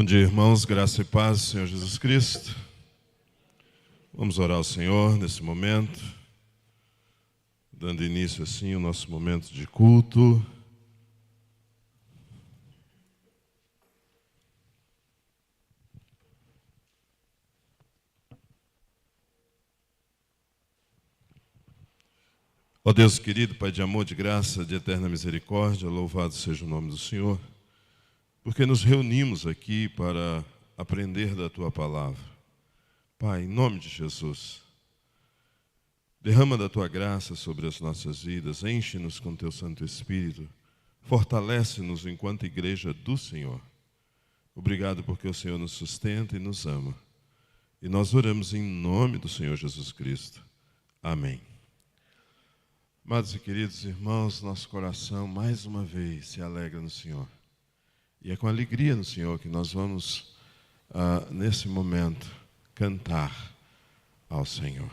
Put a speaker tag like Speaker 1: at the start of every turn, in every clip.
Speaker 1: Bom dia, irmãos, graça e paz do Senhor Jesus Cristo. Vamos orar ao Senhor nesse momento, dando início assim ao nosso momento de culto. Ó Deus querido, Pai de amor, de graça, de eterna misericórdia, louvado seja o nome do Senhor, porque nos reunimos aqui para aprender da Tua palavra. Pai, em nome de Jesus, derrama da Tua graça sobre as nossas vidas, enche-nos com Teu Santo Espírito, fortalece-nos enquanto igreja do Senhor. Obrigado porque o Senhor nos sustenta e nos ama. E nós oramos em nome do Senhor Jesus Cristo. Amém. Amados e queridos irmãos, nosso coração mais uma vez se alegra no Senhor. E é com alegria no Senhor que nós vamos, nesse momento, cantar ao Senhor.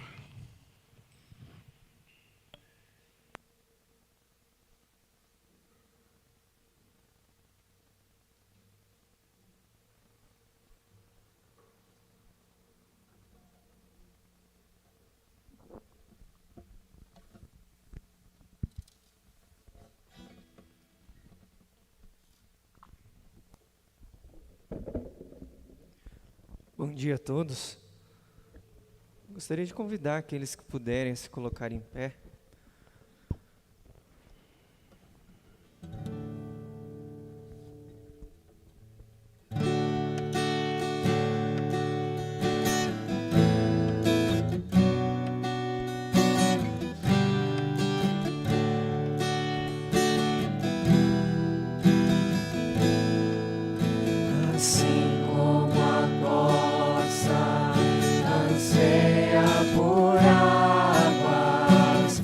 Speaker 2: Bom dia a todos. Gostaria de convidar aqueles que puderem a se colocar em pé.
Speaker 3: Por águas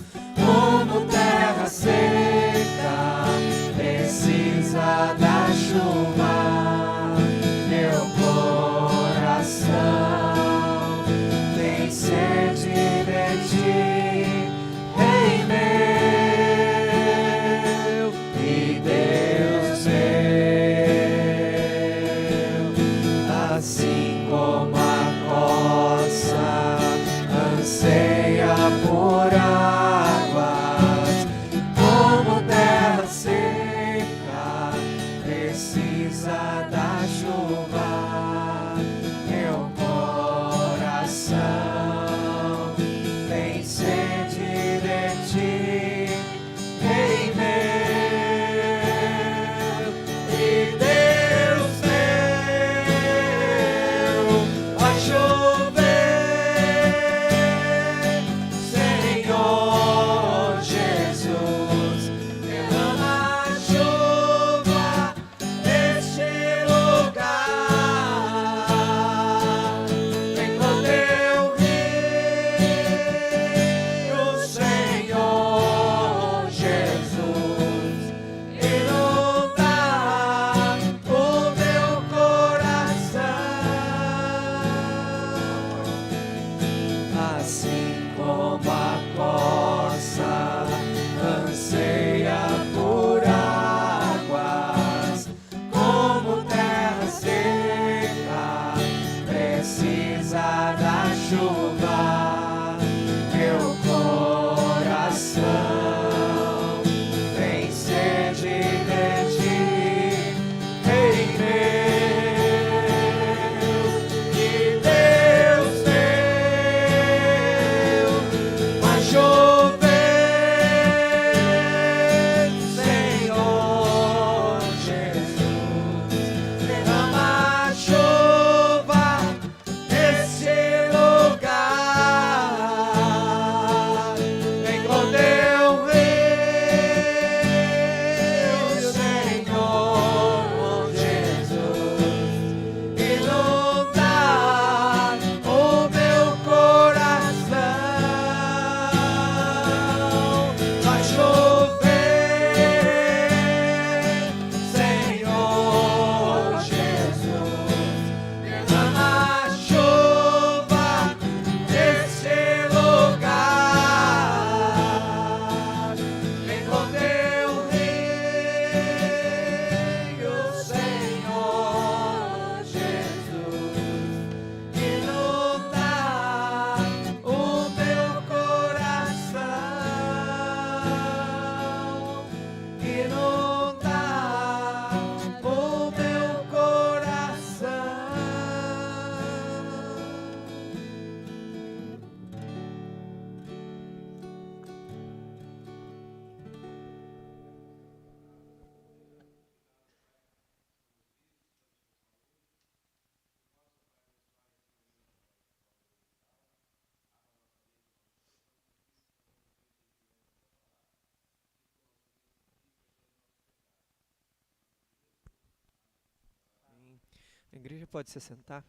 Speaker 2: A igreja pode se sentar?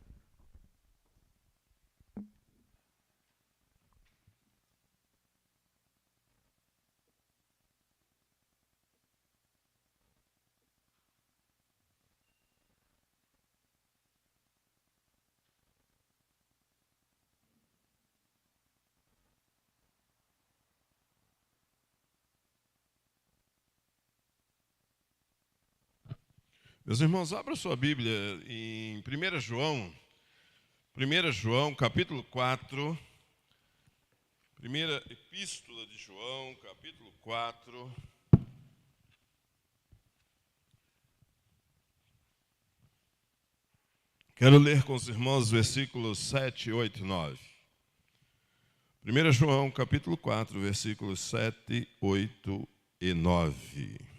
Speaker 1: Meus irmãos, abra sua Bíblia em 1 João. 1 João, capítulo 4. Primeira Epístola de João, capítulo 4. Quero ler com os irmãos os versículos 7, 8 e 9. 1 João, capítulo 4, versículos 7, 8 e 9.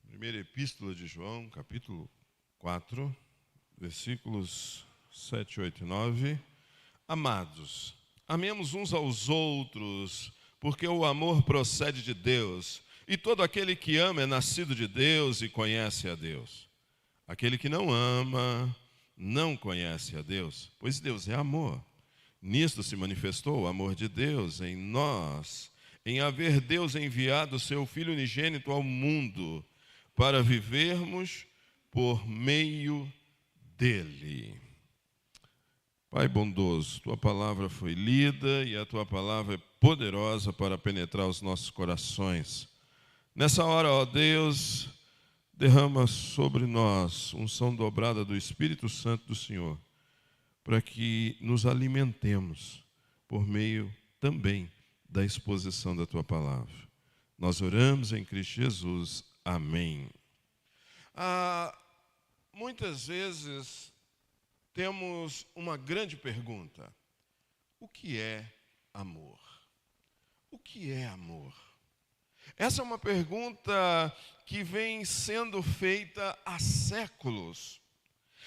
Speaker 1: Primeira Epístola de João, capítulo 4, versículos 7, 8 e 9. Amados, amemos uns aos outros, porque o amor procede de Deus, e todo aquele que ama é nascido de Deus e conhece a Deus. Aquele que não ama não conhece a Deus, pois Deus é amor. Nisto se manifestou o amor de Deus em nós, em haver Deus enviado o seu Filho unigênito ao mundo, para vivermos por meio dele. Pai bondoso, tua palavra foi lida e a tua palavra é poderosa para penetrar os nossos corações. Nessa hora, ó Deus, derrama sobre nós unção dobrada do Espírito Santo do Senhor, para que nos alimentemos por meio também da exposição da tua palavra. Nós oramos em Cristo Jesus. Amém. Muitas vezes temos uma grande pergunta: o que é amor? O que é amor? Essa é uma pergunta que vem sendo feita há séculos.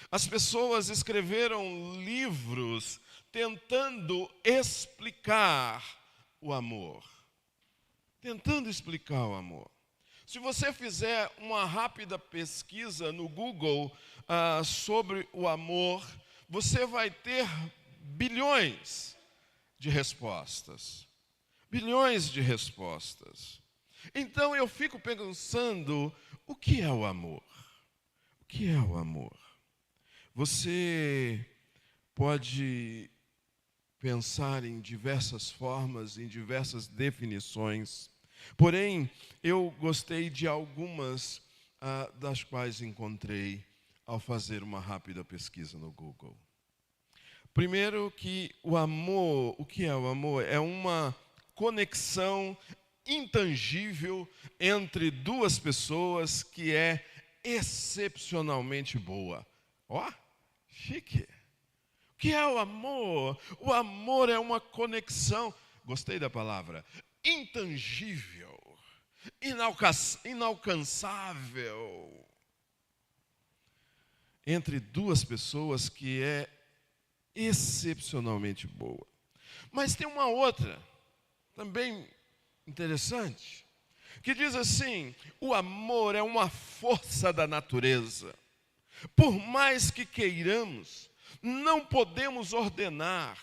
Speaker 1: As pessoas escreveram livros tentando explicar o amor. Tentando explicar o amor. Se você fizer uma rápida pesquisa no Google sobre o amor, você vai ter bilhões de respostas. Bilhões de respostas. Então eu fico pensando, o que é o amor? O que é o amor? Você pode pensar em diversas formas, em diversas definições. Porém, eu gostei de algumas das quais encontrei ao fazer uma rápida pesquisa no Google. Primeiro, que o amor, o que é o amor? É uma conexão intangível entre duas pessoas que é excepcionalmente boa. Ó, chique. O que é o amor? O amor é uma conexão, gostei da palavra, intangível, inalcançável, entre duas pessoas que é excepcionalmente boa. Mas tem uma outra, também interessante, que diz assim: o amor é uma força da natureza. Por mais que queiramos, não podemos ordenar,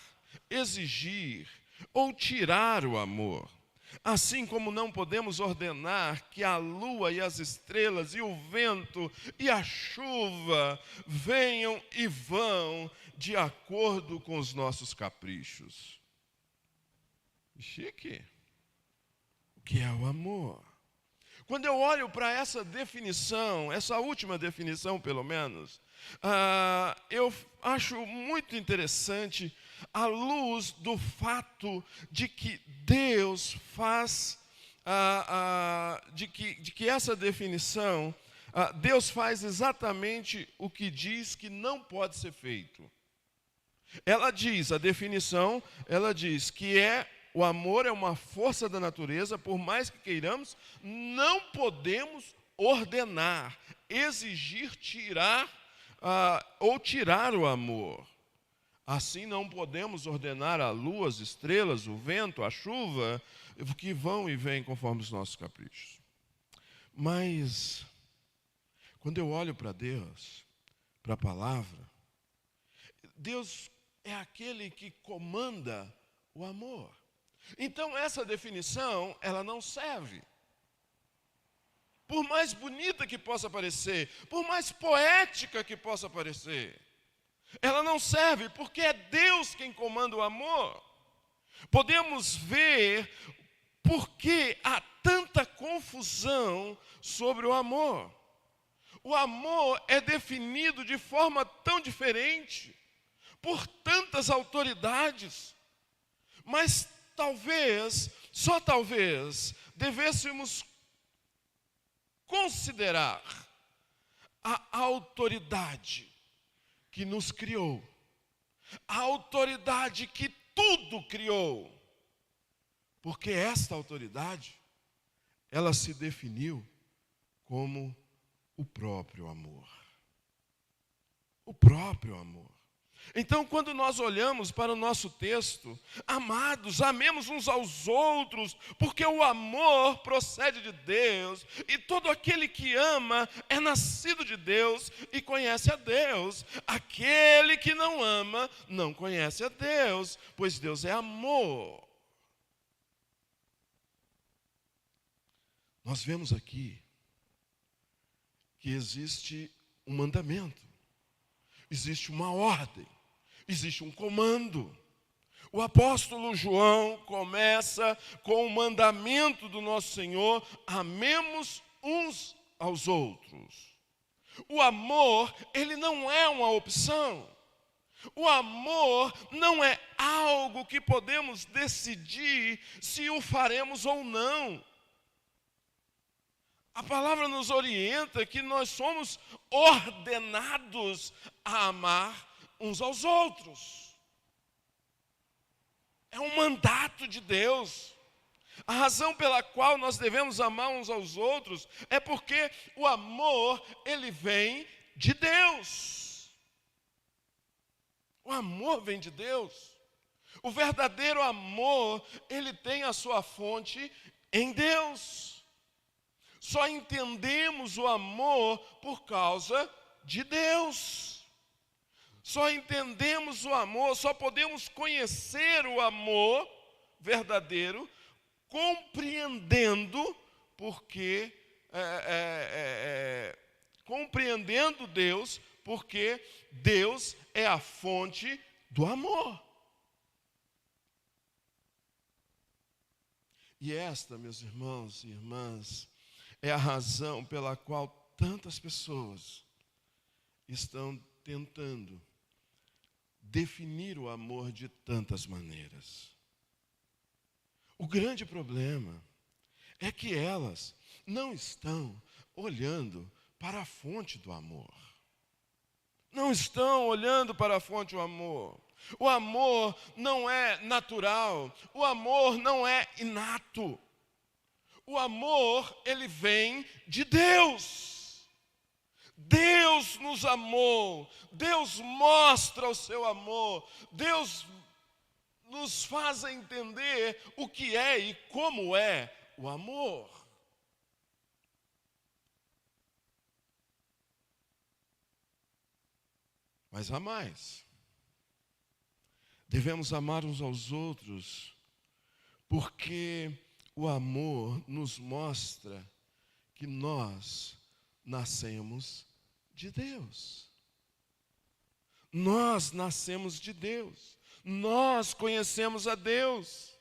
Speaker 1: exigir ou tirar o amor. Assim como não podemos ordenar que a lua e as estrelas e o vento e a chuva venham e vão de acordo com os nossos caprichos. Chique. O que é o amor? Quando eu olho para essa definição, essa última definição pelo menos, eu acho muito interessante à luz do fato de que Deus faz, de que essa definição, Deus faz exatamente o que diz que não pode ser feito. Ela diz, a definição, ela diz que o amor é uma força da natureza, por mais que queiramos, não podemos ordenar, exigir, tirar ou tirar o amor. Assim não podemos ordenar a lua, as estrelas, o vento, a chuva, que vão e vêm conforme os nossos caprichos. Mas, quando eu olho para Deus, para a palavra, Deus é aquele que comanda o amor. Então, essa definição, ela não serve. Por mais bonita que possa parecer, por mais poética que possa parecer, ela não serve, porque é Deus quem comanda o amor. Podemos ver por que há tanta confusão sobre o amor. O amor é definido de forma tão diferente, por tantas autoridades, mas talvez, só talvez, devêssemos considerar a autoridade que nos criou, a autoridade que tudo criou, porque esta autoridade, ela se definiu como o próprio amor. O próprio amor. Então, quando nós olhamos para o nosso texto, amados, amemos uns aos outros, porque o amor procede de Deus, e todo aquele que ama é nascido de Deus e conhece a Deus. Aquele que não ama não conhece a Deus, pois Deus é amor. Nós vemos aqui que existe um mandamento, existe uma ordem, existe um comando. O apóstolo João começa com o mandamento do nosso Senhor: amemos uns aos outros. O amor, ele não é uma opção. O amor não é algo que podemos decidir se o faremos ou não. A palavra nos orienta que nós somos ordenados a amar uns aos outros. É um mandato de Deus. A razão pela qual nós devemos amar uns aos outros é porque o amor, ele vem de Deus. O amor vem de Deus. O verdadeiro amor, ele tem a sua fonte em Deus. Só entendemos o amor por causa de Deus. Só entendemos o amor, só podemos conhecer o amor verdadeiro, compreendendo, porque compreendendo Deus, porque Deus é a fonte do amor. E esta, meus irmãos e irmãs, é a razão pela qual tantas pessoas estão tentando definir o amor de tantas maneiras. O grande problema é que elas não estão olhando para a fonte do amor. Não estão olhando para a fonte do amor. O amor não é natural. O amor não é inato. O amor, ele vem de Deus. Deus nos amou. Deus mostra o seu amor. Deus nos faz entender o que é e como é o amor. Mas há mais. Devemos amar uns aos outros, porque o amor nos mostra que nós nascemos de Deus. Nós nascemos de Deus. Nós conhecemos a Deus.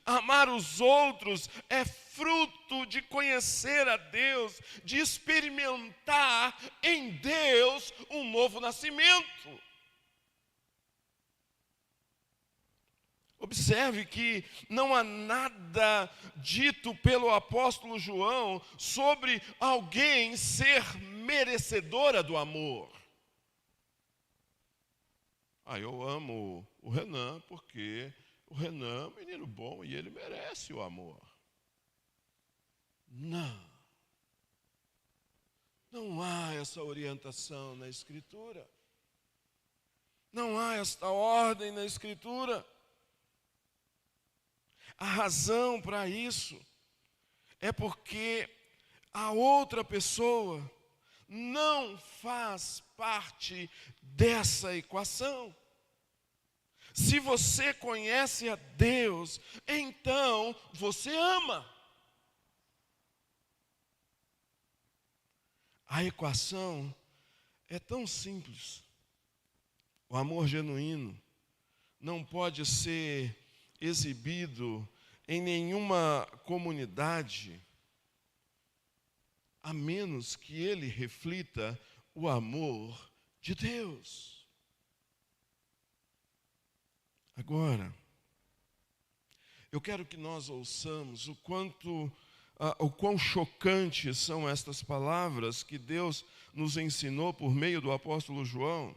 Speaker 1: Amar os outros é fruto de conhecer a Deus, de experimentar em Deus um novo nascimento. Observe que não há nada dito pelo apóstolo João sobre alguém ser merecedora do amor. Eu amo o Renan porque o Renan é um menino bom e ele merece o amor. Não há essa orientação na Escritura. Não há esta ordem na Escritura. A razão para isso é porque a outra pessoa não faz parte dessa equação. Se você conhece a Deus, então você ama. A equação é tão simples. O amor genuíno não pode ser exibido em nenhuma comunidade, a menos que ele reflita o amor de Deus. Agora, eu quero que nós ouçamos o quão chocantes são estas palavras que Deus nos ensinou por meio do apóstolo João.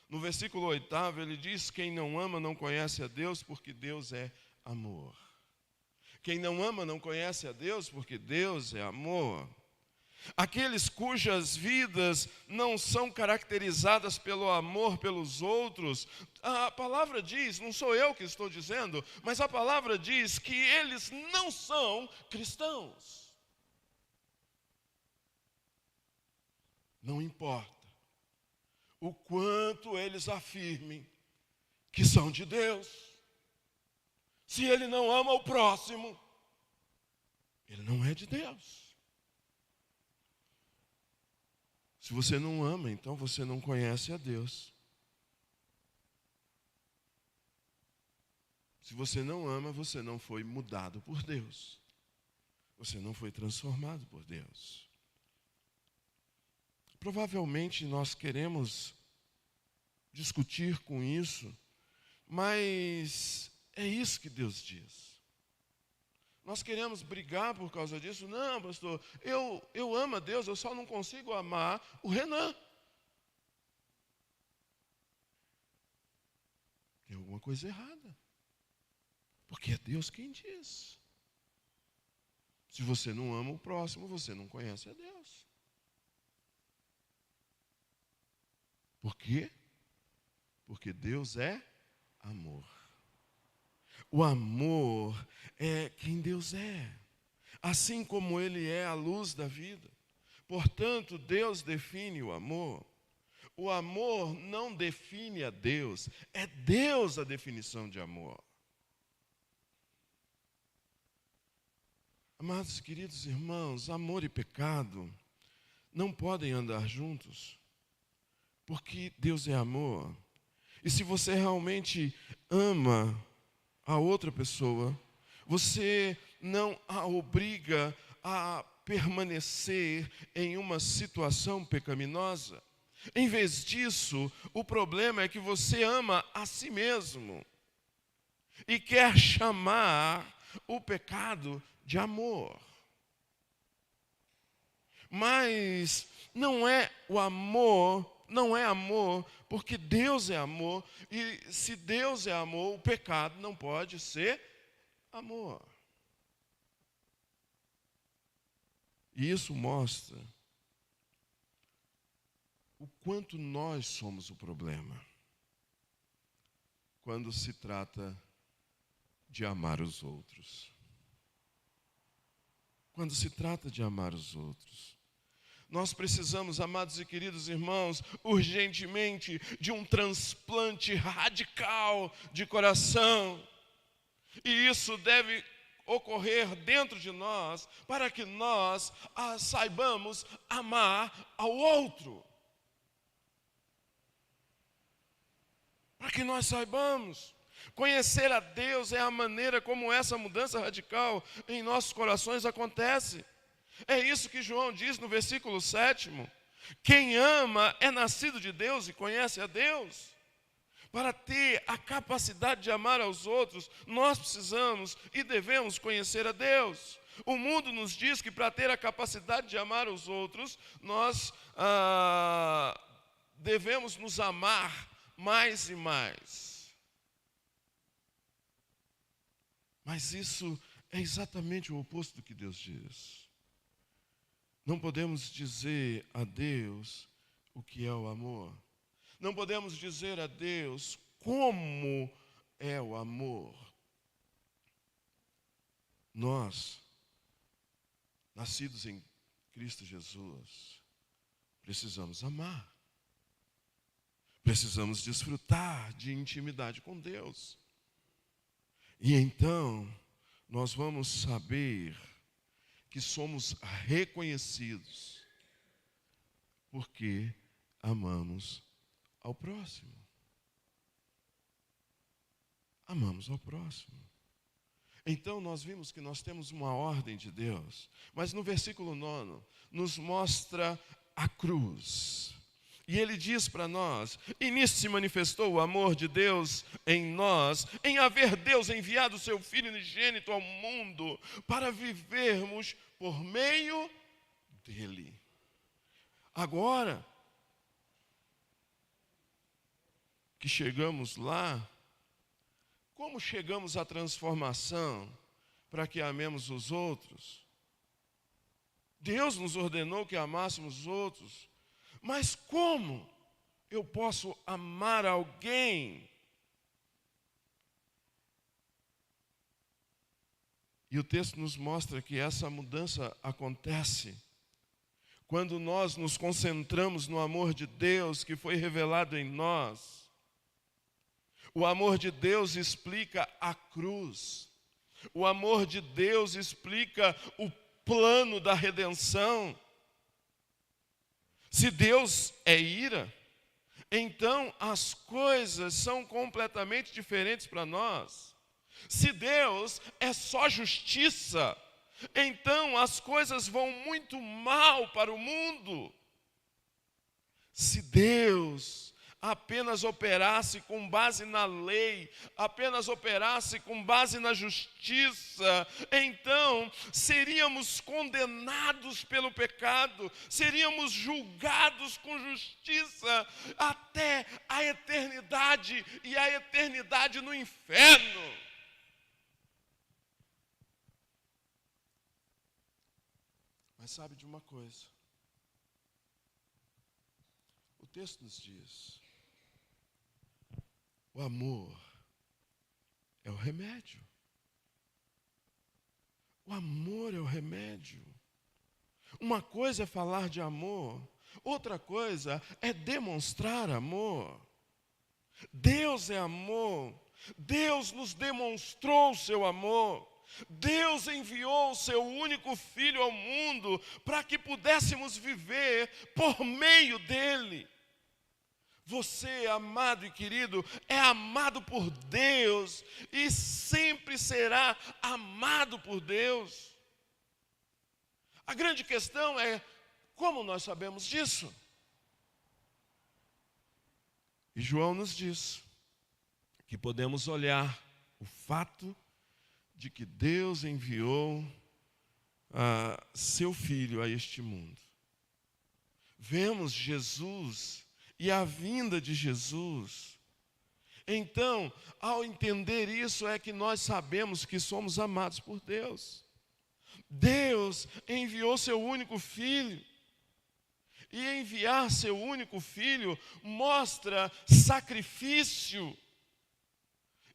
Speaker 1: No versículo 8, ele diz: quem não ama não conhece a Deus, porque Deus é amor. Quem não ama não conhece a Deus, porque Deus é amor. Aqueles cujas vidas não são caracterizadas pelo amor pelos outros, a palavra diz, não sou eu que estou dizendo, mas a palavra diz que eles não são cristãos. Não importa o quanto eles afirmem que são de Deus, se ele não ama o próximo, ele não é de Deus. Se você não ama, então você não conhece a Deus. Se você não ama, você não foi mudado por Deus. Você não foi transformado por Deus. Provavelmente nós queremos discutir com isso, mas é isso que Deus diz. Nós queremos brigar por causa disso. Não, pastor, eu amo a Deus, eu só não consigo amar o Renan. Tem alguma coisa errada. Porque é Deus quem diz. Se você não ama o próximo, você não conhece a Deus. Por quê? Porque Deus é amor. O amor é quem Deus é, assim como Ele é a luz da vida. Portanto, Deus define o amor. O amor não define a Deus, é Deus a definição de amor. Amados queridos irmãos, amor e pecado não podem andar juntos, porque Deus é amor. E se você realmente ama a outra pessoa, você não a obriga a permanecer em uma situação pecaminosa. Em vez disso, o problema é que você ama a si mesmo e quer chamar o pecado de amor. Mas não é o amor, não é amor, porque Deus é amor, e se Deus é amor, o pecado não pode ser amor. E isso mostra o quanto nós somos o problema quando se trata de amar os outros. Quando se trata de amar os outros. Nós precisamos, amados e queridos irmãos, urgentemente de um transplante radical de coração. E isso deve ocorrer dentro de nós para que nós saibamos amar ao outro. Para que nós saibamos. Conhecer a Deus é a maneira como essa mudança radical em nossos corações acontece. É isso que João diz no versículo 7. Quem ama é nascido de Deus e conhece a Deus. Para ter a capacidade de amar aos outros, nós precisamos e devemos conhecer a Deus. O mundo nos diz que para ter a capacidade de amar aos outros, nós devemos nos amar mais e mais. Mas isso é exatamente o oposto do que Deus diz. Não podemos dizer a Deus o que é o amor. Não podemos dizer a Deus como é o amor. Nós, nascidos em Cristo Jesus, precisamos amar. Precisamos desfrutar de intimidade com Deus. E então, nós vamos saber que somos reconhecidos porque amamos ao próximo. Amamos ao próximo. Então nós vimos que nós temos uma ordem de Deus, mas no versículo 9 nos mostra a cruz. E ele diz para nós: e nisso se manifestou o amor de Deus em nós, em haver Deus enviado o seu Filho unigênito ao mundo, para vivermos por meio dele. Agora que chegamos lá, como chegamos à transformação para que amemos os outros? Deus nos ordenou que amássemos os outros, mas como eu posso amar alguém? E o texto nos mostra que essa mudança acontece quando nós nos concentramos no amor de Deus que foi revelado em nós. O amor de Deus explica a cruz. O amor de Deus explica o plano da redenção. Se Deus é ira, então as coisas são completamente diferentes para nós. Se Deus é só justiça, então as coisas vão muito mal para o mundo. Se Deus apenas operasse com base na lei, apenas operasse com base na justiça, então seríamos condenados pelo pecado, seríamos julgados com justiça até a eternidade, e a eternidade no inferno. Mas sabe de uma coisa? O texto nos diz: o amor é o remédio. O amor é o remédio. Uma coisa é falar de amor, outra coisa é demonstrar amor. Deus é amor. Deus nos demonstrou o seu amor. Deus enviou o seu único Filho ao mundo para que pudéssemos viver por meio dele. Você, amado e querido, é amado por Deus e sempre será amado por Deus. A grande questão é como nós sabemos disso? E João nos diz que podemos olhar o fato de que Deus enviou seu Filho a este mundo. Vemos Jesus e a vinda de Jesus. Então, ao entender isso, é que nós sabemos que somos amados por Deus. Deus enviou seu único Filho. E enviar seu único Filho mostra sacrifício.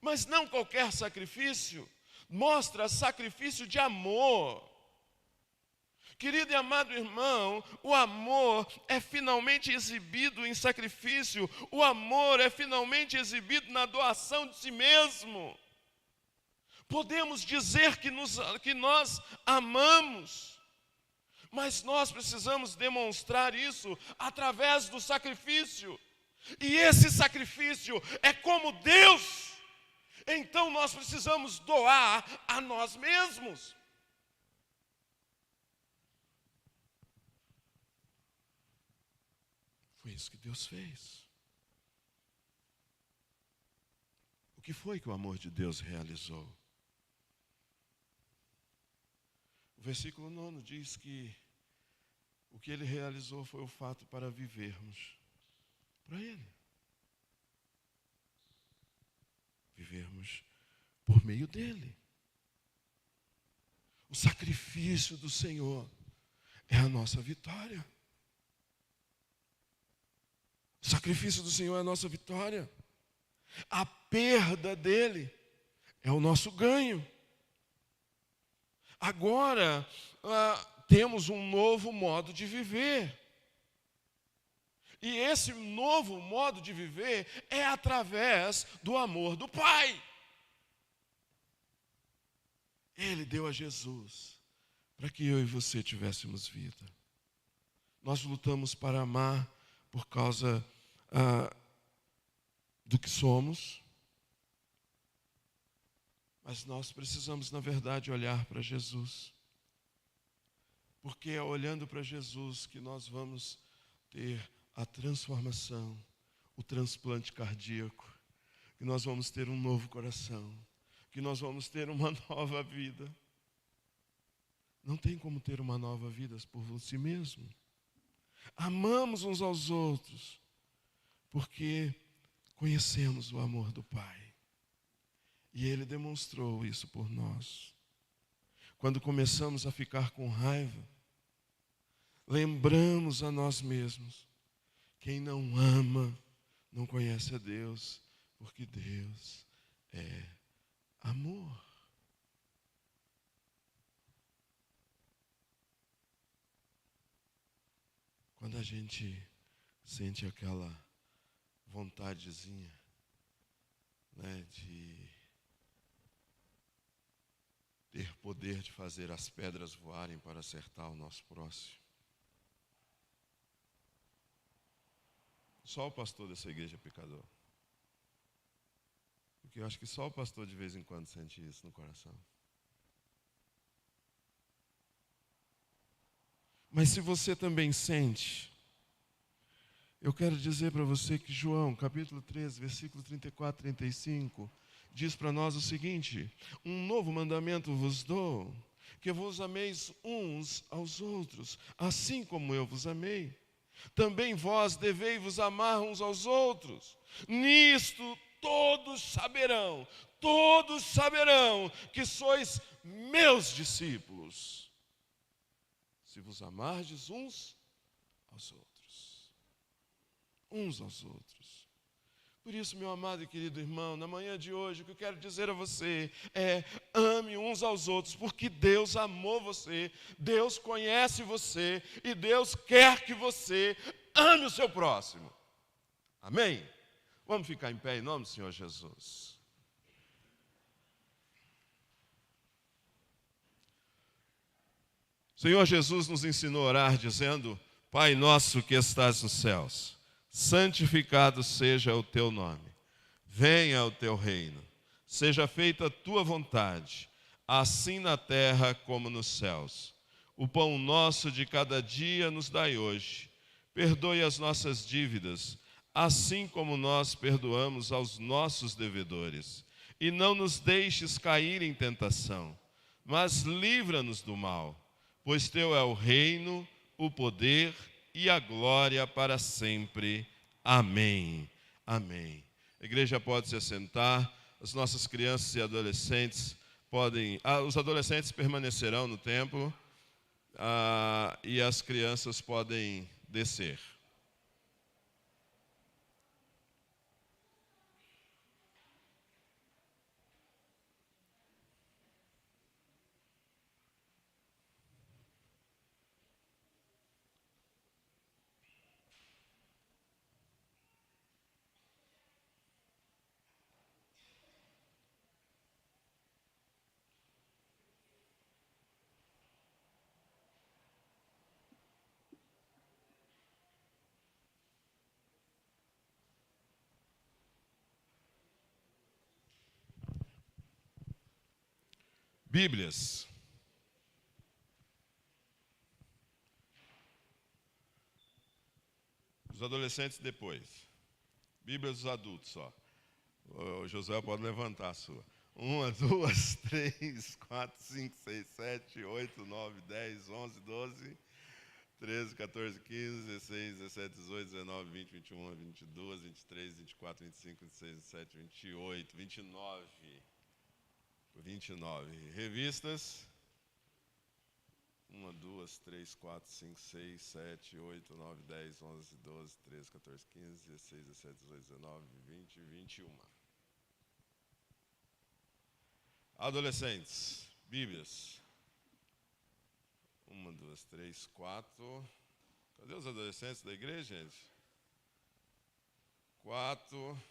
Speaker 1: Mas não qualquer sacrifício. Mostra sacrifício de amor. Querido e amado irmão, o amor é finalmente exibido em sacrifício. O amor é finalmente exibido na doação de si mesmo. Podemos dizer que nós amamos, mas nós precisamos demonstrar isso através do sacrifício. E esse sacrifício é como Deus. Então nós precisamos doar a nós mesmos. Foi isso que Deus fez. O que foi que o amor de Deus realizou? O versículo 9 diz que o que ele realizou foi o fato para vivermos para ele. Vivermos por meio dele. O sacrifício do Senhor é a nossa vitória. O sacrifício do Senhor é a nossa vitória. A perda dele é o nosso ganho. Agora, temos um novo modo de viver. E esse novo modo de viver é através do amor do Pai. Ele deu a Jesus para que eu e você tivéssemos vida. Nós lutamos para amar por causa do que somos, mas nós precisamos, na verdade, olhar para Jesus. Porque é olhando para Jesus que nós vamos ter a transformação, o transplante cardíaco, que nós vamos ter um novo coração, que nós vamos ter uma nova vida. Não tem como ter uma nova vida por si mesmo. Amamos uns aos outros, porque conhecemos o amor do Pai. E Ele demonstrou isso por nós. Quando começamos a ficar com raiva, lembramos a nós mesmos: quem não ama não conhece a Deus, porque Deus é amor. Quando a gente sente aquela vontadezinha, né, de ter poder de fazer as pedras voarem para acertar o nosso próximo. Só o pastor dessa igreja é pecador. Porque eu acho que só o pastor de vez em quando sente isso no coração. Mas se você também sente, eu quero dizer para você que João, capítulo 13, versículo 34 e 35, diz para nós o seguinte: um novo mandamento vos dou, que vos ameis uns aos outros, assim como eu vos amei. Também vós devei-vos amar uns aos outros. Nisto todos saberão que sois meus discípulos, se vos amardes uns aos outros. Uns aos outros. Por isso, meu amado e querido irmão, na manhã de hoje, o que eu quero dizer a você é: ame uns aos outros, porque Deus amou você, Deus conhece você e Deus quer que você ame o seu próximo. Amém? Vamos ficar em pé em nome do Senhor Jesus. O Senhor Jesus nos ensinou a orar dizendo: Pai nosso que estás nos céus, santificado seja o teu nome. Venha o teu reino. Seja feita a tua vontade, assim na terra como nos céus. O pão nosso de cada dia nos dai hoje. Perdoe as nossas dívidas, assim como nós perdoamos aos nossos devedores. E não nos deixes cair em tentação, mas livra-nos do mal. Pois teu é o reino, o poder e a glória para sempre. Amém. Amém. A igreja pode se assentar, as nossas crianças e adolescentes podem... os adolescentes permanecerão no templo e as crianças podem descer. Bíblias. Os adolescentes depois. Bíblias dos adultos só. O Josué pode levantar a sua. 1, 2, 3, 4, 5, 6, 7, 8, 9, 10, 11, 12, 13, 14, 15, 16, 17, 18, 19, 20, 21, 22, 23, 24, 25, 26, 27, 28, 29. Revistas. 1, 2, 3, 4, 5, 6, 7, 8, 9, 10, 11, 12, 13, 14, 15, 16, 17, 18, 19, 20, 21. Adolescentes, Bíblias. 1, 2, 3, 4. Cadê os adolescentes da igreja, gente? 4.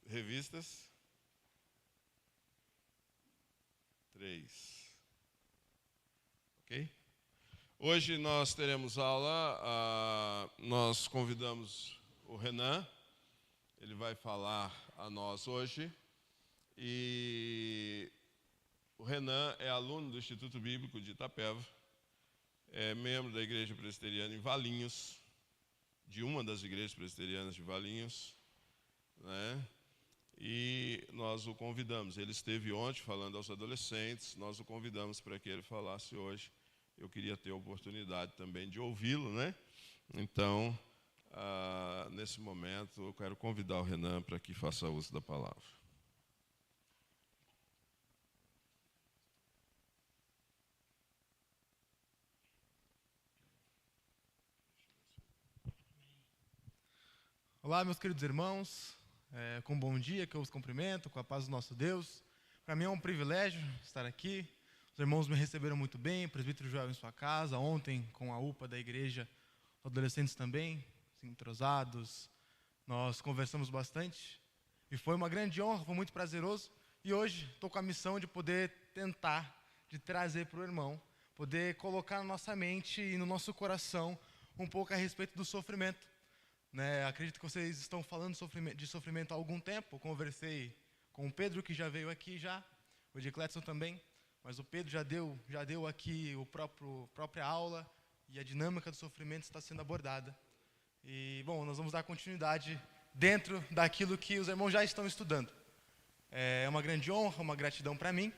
Speaker 1: Revistas. 3. Ok? Hoje nós teremos aula, nós convidamos o Renan, ele vai falar a nós hoje, e o Renan é aluno do Instituto Bíblico de Itapeva, é membro da Igreja Presbiteriana em Valinhos, de uma das igrejas presbiterianas de Valinhos, né? E nós o convidamos, ele esteve ontem falando aos adolescentes, nós o convidamos para que ele falasse hoje. Eu queria ter a oportunidade também de ouvi-lo, né? Então, nesse momento, eu quero convidar o Renan para que faça uso da palavra.
Speaker 3: Olá, meus queridos irmãos, com um bom dia que eu os cumprimento, com a paz do nosso Deus. Para mim é um privilégio estar aqui. Os irmãos me receberam muito bem, o presbítero Joel em sua casa, ontem com a UPA da igreja, adolescentes também, entrosados. Nós conversamos bastante e foi uma grande honra, foi muito prazeroso. E hoje estou com a missão de poder tentar, de trazer para o irmão, poder colocar na nossa mente e no nosso coração um pouco a respeito do sofrimento. Acredito que vocês estão falando de sofrimento há algum tempo. Eu conversei com o Pedro, que já veio aqui já, o de Cletson também, mas o Pedro já deu aqui própria aula, e a dinâmica do sofrimento está sendo abordada. E, bom, nós vamos dar continuidade dentro daquilo que os irmãos já estão estudando. É uma grande honra, uma gratidão para mim.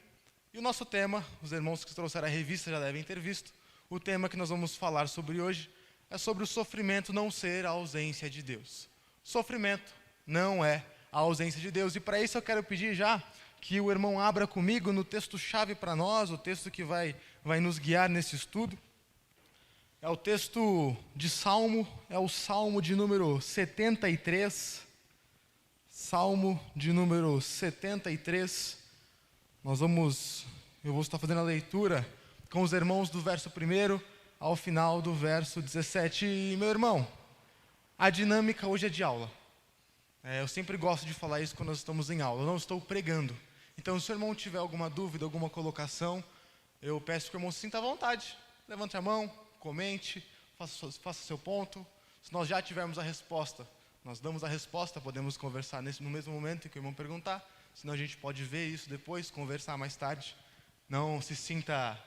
Speaker 3: E o nosso tema, os irmãos que trouxeram a revista já devem ter visto, o tema que nós vamos falar sobre hoje é sobre o sofrimento não ser a ausência de Deus. Sofrimento não é a ausência de Deus. E para isso eu quero pedir já que o irmão abra comigo no texto-chave para nós, o texto que vai nos guiar nesse estudo. É o texto de Salmo, é o Salmo de número 73. Salmo de número 73. Eu vou estar fazendo a leitura com os irmãos do verso 1 ao final do verso 17. E, meu irmão, a dinâmica hoje é de aula. Eu sempre gosto de falar isso quando nós estamos em aula. Eu não estou pregando. Então, se o irmão tiver alguma dúvida, alguma colocação, eu peço que o irmão se sinta à vontade. Levante a mão, comente, faça seu ponto. Se nós já tivermos a resposta, nós damos a resposta, podemos conversar no mesmo momento em que o irmão perguntar. Senão a gente pode ver isso depois, conversar mais tarde. Não se sinta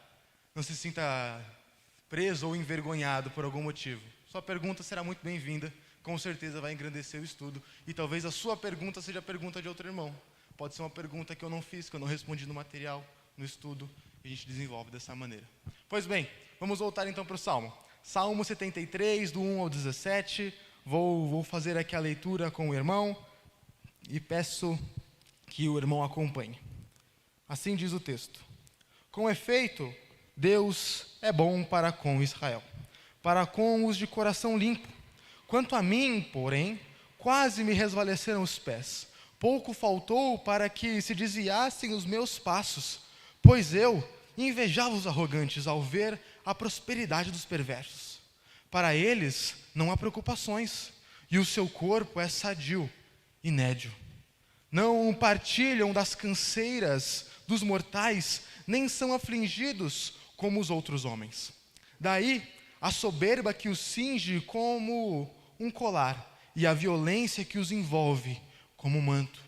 Speaker 3: preso ou envergonhado por algum motivo. Sua pergunta será muito bem-vinda, com certeza vai engrandecer o estudo, e talvez a sua pergunta seja a pergunta de outro irmão. Pode ser uma pergunta que eu não fiz, que eu não respondi no material, no estudo, e a gente desenvolve dessa maneira. Pois bem, vamos voltar então para o Salmo. Salmo 73, do 1 ao 17, vou fazer aqui a leitura com o irmão, e peço que o irmão acompanhe. Assim diz o texto: Com efeito, Deus é bom para com Israel, para com os de coração limpo. Quanto a mim, porém, quase me resvaleceram os pés. Pouco faltou para que se desviassem os meus passos, pois eu invejava os arrogantes ao ver a prosperidade dos perversos. Para eles não há preocupações, e o seu corpo é sadio e nédio. Não partilham das canseiras dos mortais, nem são afligidos como os outros homens. Daí a soberba que os cinge como um colar, e a violência que os envolve como um manto.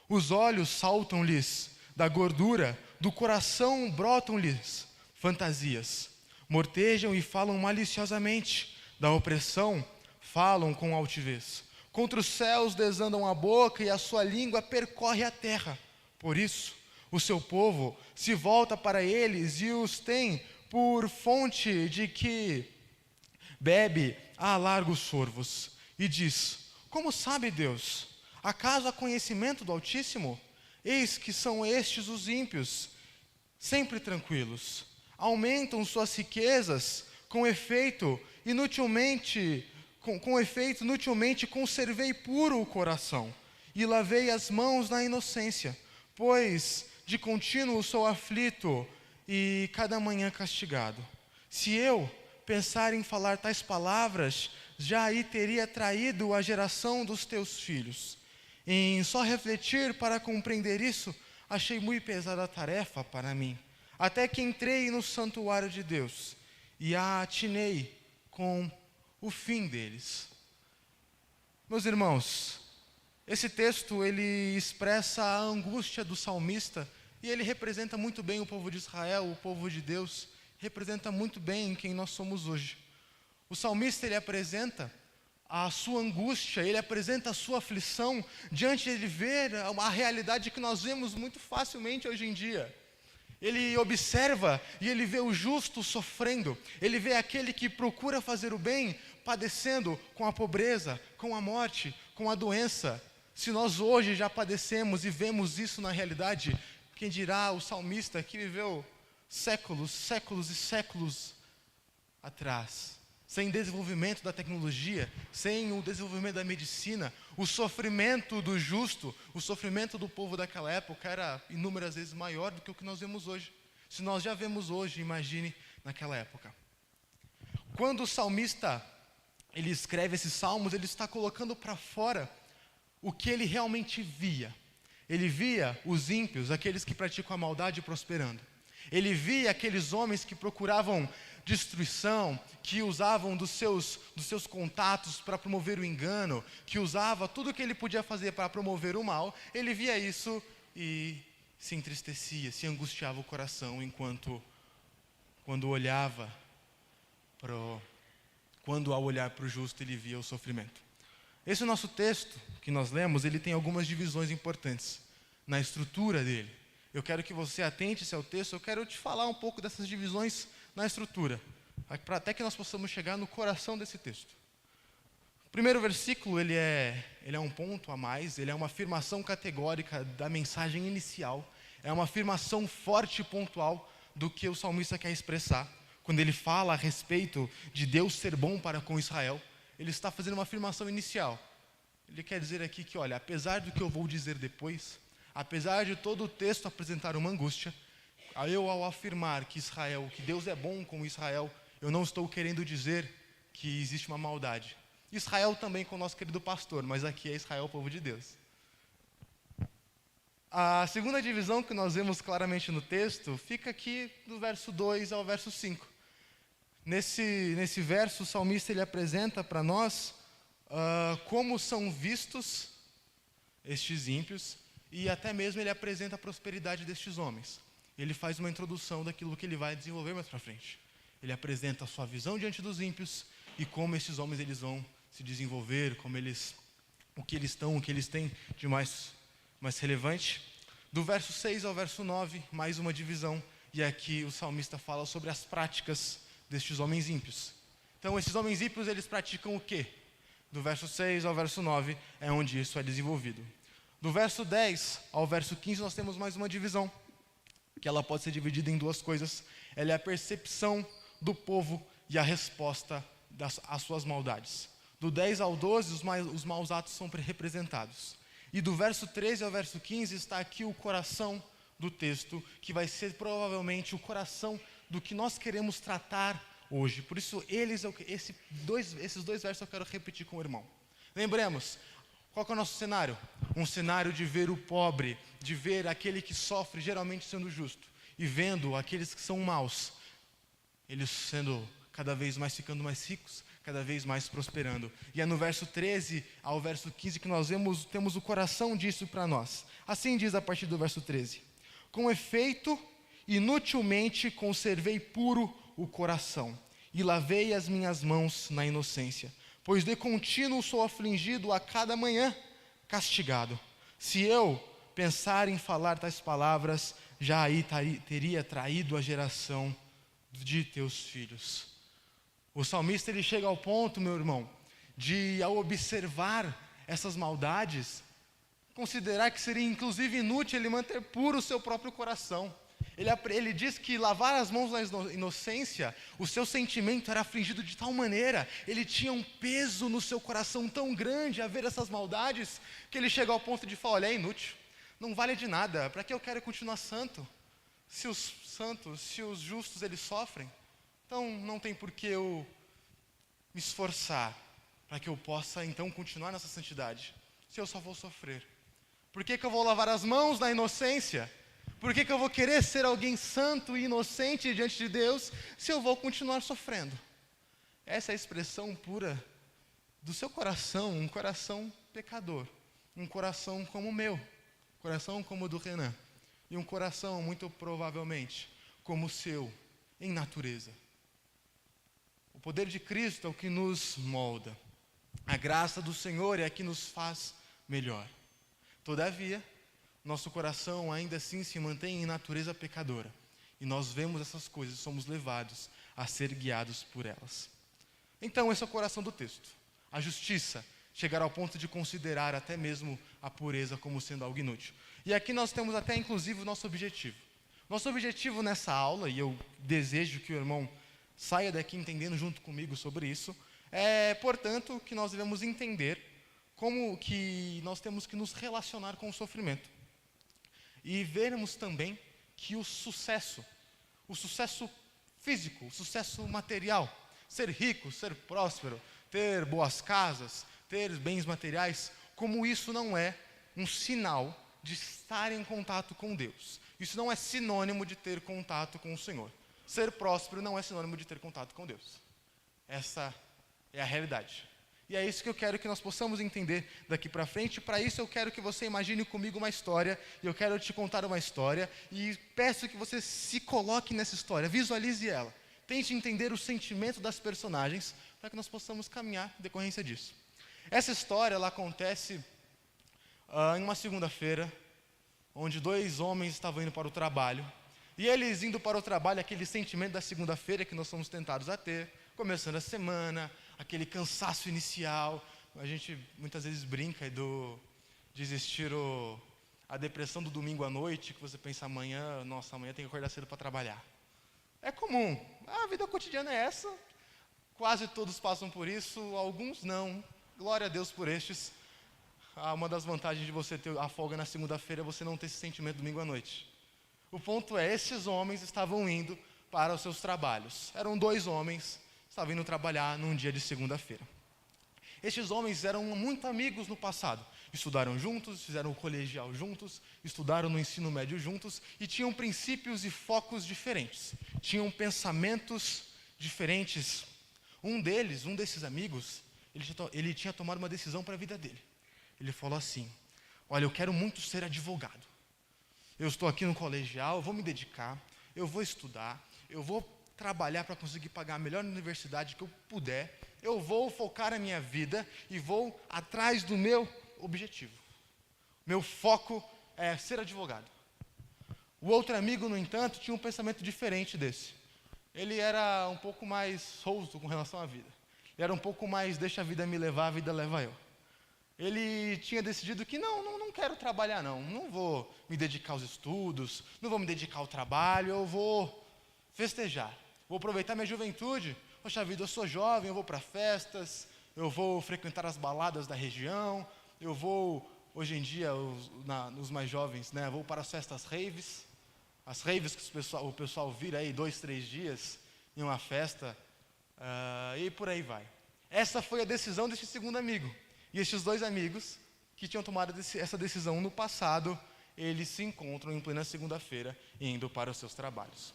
Speaker 3: Os olhos saltam-lhes da gordura, do coração brotam-lhes fantasias. Mortejam e falam maliciosamente, da opressão falam com altivez. Contra os céus desandam a boca, e a sua língua percorre a terra. Por isso, o seu povo se volta para eles e os tem por fonte de que bebe a largos sorvos. E diz: Como sabe Deus? Acaso há conhecimento do Altíssimo? Eis que são estes os ímpios, sempre tranquilos. aumentam suas riquezas, com efeito, inutilmente conservei puro o coração, e lavei as mãos na inocência, pois de contínuo sou aflito, e cada manhã castigado. Se eu pensar em falar tais palavras, já aí teria traído a geração dos teus filhos. Em só refletir para compreender isso, achei muito pesada a tarefa para mim. Até que entrei no santuário de Deus e atinei com o fim deles. Meus irmãos, esse texto ele expressa a angústia do salmista e ele representa muito bem o povo de Israel, o povo de Deus, representa muito bem quem nós somos hoje. O salmista ele apresenta a sua angústia, ele apresenta a sua aflição diante de ver a realidade que nós vemos muito facilmente hoje em dia. Ele observa e ele vê o justo sofrendo, ele vê aquele que procura fazer o bem padecendo com a pobreza, com a morte, com a doença. Se nós hoje já padecemos e vemos isso na realidade, quem dirá o salmista que viveu séculos, séculos e séculos atrás, sem desenvolvimento da tecnologia, sem o desenvolvimento da medicina, o sofrimento do justo, o sofrimento do povo daquela época era inúmeras vezes maior do que o que nós vemos hoje. Se nós já vemos hoje, imagine naquela época. Quando o salmista ele escreve esses salmos, ele está colocando para fora o que ele realmente via. Ele via os ímpios, aqueles que praticam a maldade prosperando. Ele via aqueles homens que procuravam destruição, que usavam dos seus contatos para promover o engano, que usava tudo o que ele podia fazer para promover o mal. Ele via isso e se entristecia, se angustiava o coração quando ao olhar para o justo ele via o sofrimento. Esse nosso texto que nós lemos, ele tem algumas divisões importantes na estrutura dele. Eu quero que você atente-se ao texto, eu quero te falar um pouco dessas divisões na estrutura, até que nós possamos chegar no coração desse texto. O primeiro versículo, ele é um ponto a mais, ele é uma afirmação categórica da mensagem inicial, é uma afirmação forte e pontual do que o salmista quer expressar. Quando ele fala a respeito de Deus ser bom para com Israel, ele está fazendo uma afirmação inicial. Ele quer dizer aqui que, olha, apesar do que eu vou dizer depois, apesar de todo o texto apresentar uma angústia, ao afirmar que Deus é bom com Israel, eu não estou querendo dizer que existe uma maldade. Israel também com o nosso querido pastor, mas aqui é Israel, o povo de Deus. A segunda divisão que nós vemos claramente no texto fica aqui do verso 2 ao verso 5. Nesse verso, o salmista ele apresenta para nós como são vistos estes ímpios e até mesmo ele apresenta a prosperidade destes homens. Ele faz uma introdução daquilo que ele vai desenvolver mais para frente. Ele apresenta a sua visão diante dos ímpios e como esses homens eles vão se desenvolver, o que eles têm de mais relevante. Do verso 6 ao verso 9, mais uma divisão, e aqui o salmista fala sobre as práticas destes homens ímpios. Então, esses homens ímpios, eles praticam o quê? Do verso 6 ao verso 9 é onde isso é desenvolvido. Do verso 10 ao verso 15 nós temos mais uma divisão, que ela pode ser dividida em duas coisas. Ela é a percepção do povo e a resposta às suas maldades. Do 10 ao 12, os maus atos são representados. E do verso 13 ao verso 15 está aqui o coração do texto, que vai ser provavelmente o coração do que nós queremos tratar hoje. Por isso, esses dois versos eu quero repetir com o irmão. Lembremos, qual que é o nosso cenário? Um cenário de ver o pobre, de ver aquele que sofre, geralmente sendo justo, e vendo aqueles que são maus, eles sendo cada vez mais ficando mais ricos, cada vez mais prosperando. E é no verso 13 ao verso 15 que nós temos o coração disso para nós. Assim diz a partir do verso 13: com efeito, inutilmente conservei puro o coração, e lavei as minhas mãos na inocência, pois de contínuo sou afligido a cada manhã, castigado. Se eu pensar em falar tais palavras, já aí teria traído a geração de teus filhos. O salmista ele chega ao ponto, meu irmão, de ao observar essas maldades, considerar que seria inclusive inútil ele manter puro o seu próprio coração. Ele diz que lavar as mãos na inocência, o seu sentimento era afligido de tal maneira, ele tinha um peso no seu coração tão grande a ver essas maldades, que ele chega ao ponto de falar: olha, é inútil, não vale de nada, para que eu quero continuar santo? Se os santos, se os justos, eles sofrem, então não tem por que eu me esforçar para que eu possa então continuar nessa santidade, se eu só vou sofrer. Por que eu vou lavar as mãos na inocência? Por que eu vou querer ser alguém santo e inocente diante de Deus, se eu vou continuar sofrendo? Essa é a expressão pura do seu coração, um coração pecador, um coração como o meu, coração como o do Renan, e um coração muito provavelmente como o seu, em natureza. O poder de Cristo é o que nos molda, a graça do Senhor é a que nos faz melhor. Todavia, nosso coração ainda assim se mantém em natureza pecadora, e nós vemos essas coisas e somos levados a ser guiados por elas. Então, esse é o coração do texto. A justiça, chegar ao ponto de considerar até mesmo a pureza como sendo algo inútil. E aqui nós temos até inclusive o nosso objetivo. Nosso objetivo nessa aula, e eu desejo que o irmão saia daqui entendendo junto comigo sobre isso, é, portanto, que nós devemos entender como que nós temos que nos relacionar com o sofrimento. E vermos também que o sucesso físico, o sucesso material, ser rico, ser próspero, ter boas casas, ter bens materiais, como isso não é um sinal de estar em contato com Deus. Isso não é sinônimo de ter contato com o Senhor. Ser próspero não é sinônimo de ter contato com Deus. Essa é a realidade. E é isso que eu quero que nós possamos entender daqui para frente. Para isso eu quero que você imagine comigo uma história, e eu quero te contar uma história, e peço que você se coloque nessa história, visualize ela. Tente entender o sentimento das personagens, para que nós possamos caminhar em decorrência disso. Essa história, ela acontece em uma segunda-feira, onde dois homens estavam indo para o trabalho, e eles indo para o trabalho, aquele sentimento da segunda-feira que nós somos tentados a ter, começando a semana, aquele cansaço inicial. A gente muitas vezes brinca de existir a depressão do domingo à noite, que você pensa amanhã tem que acordar cedo para trabalhar. É comum, a vida cotidiana é essa, quase todos passam por isso, alguns não, glória a Deus por estes. Uma das vantagens de você ter a folga na segunda-feira é você não ter esse sentimento domingo à noite. O ponto é, esses homens estavam indo para os seus trabalhos, eram dois homens, estavam indo trabalhar num dia de segunda-feira. Estes homens eram muito amigos no passado, estudaram juntos, fizeram o colegial juntos, estudaram no ensino médio juntos e tinham princípios e focos diferentes, tinham pensamentos diferentes. Um desses amigos, ele tinha tomado uma decisão para a vida dele. Ele falou assim: olha, eu quero muito ser advogado. Eu estou aqui no colegial, eu vou me dedicar, eu vou estudar, eu vou trabalhar para conseguir pagar a melhor universidade que eu puder, eu vou focar a minha vida e vou atrás do meu objetivo. Meu foco é ser advogado. O outro amigo, no entanto, tinha um pensamento diferente desse. Ele era um pouco mais solto com relação à vida. Ele era um pouco mais, deixa a vida me levar, a vida leva eu. Ele tinha decidido que não quero trabalhar não vou me dedicar aos estudos, não vou me dedicar ao trabalho, eu vou festejar, vou aproveitar minha juventude. Poxa vida, eu sou jovem, eu vou para festas, eu vou frequentar as baladas da região, eu vou, hoje em dia, os mais jovens, né, vou para as festas raves, as raves que o pessoal vira aí 2, 3 dias em uma festa, e por aí vai. Essa foi a decisão desse segundo amigo. E estes dois amigos, que tinham tomado essa decisão no passado, eles se encontram em plena segunda-feira, indo para os seus trabalhos.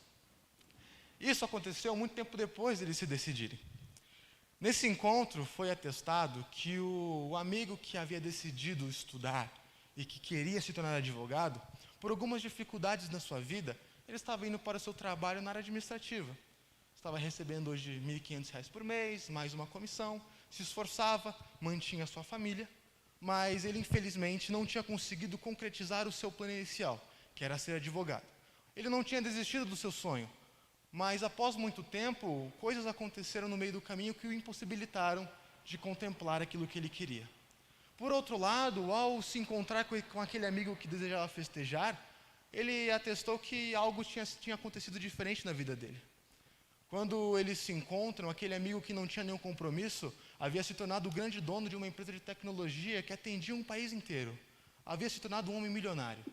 Speaker 3: Isso aconteceu muito tempo depois deles se decidirem. Nesse encontro foi atestado que o amigo que havia decidido estudar e que queria se tornar advogado, por algumas dificuldades na sua vida, ele estava indo para o seu trabalho na área administrativa. Estava recebendo hoje R$ 1.500 por mês, mais uma comissão, se esforçava, mantinha a sua família, mas ele infelizmente não tinha conseguido concretizar o seu plano inicial, que era ser advogado. Ele não tinha desistido do seu sonho, mas após muito tempo, coisas aconteceram no meio do caminho que o impossibilitaram de contemplar aquilo que ele queria. Por outro lado, ao se encontrar com aquele amigo que desejava festejar, ele atestou que algo tinha acontecido diferente na vida dele. Quando eles se encontram, aquele amigo que não tinha nenhum compromisso, havia se tornado o grande dono de uma empresa de tecnologia que atendia um país inteiro. Havia se tornado um homem milionário.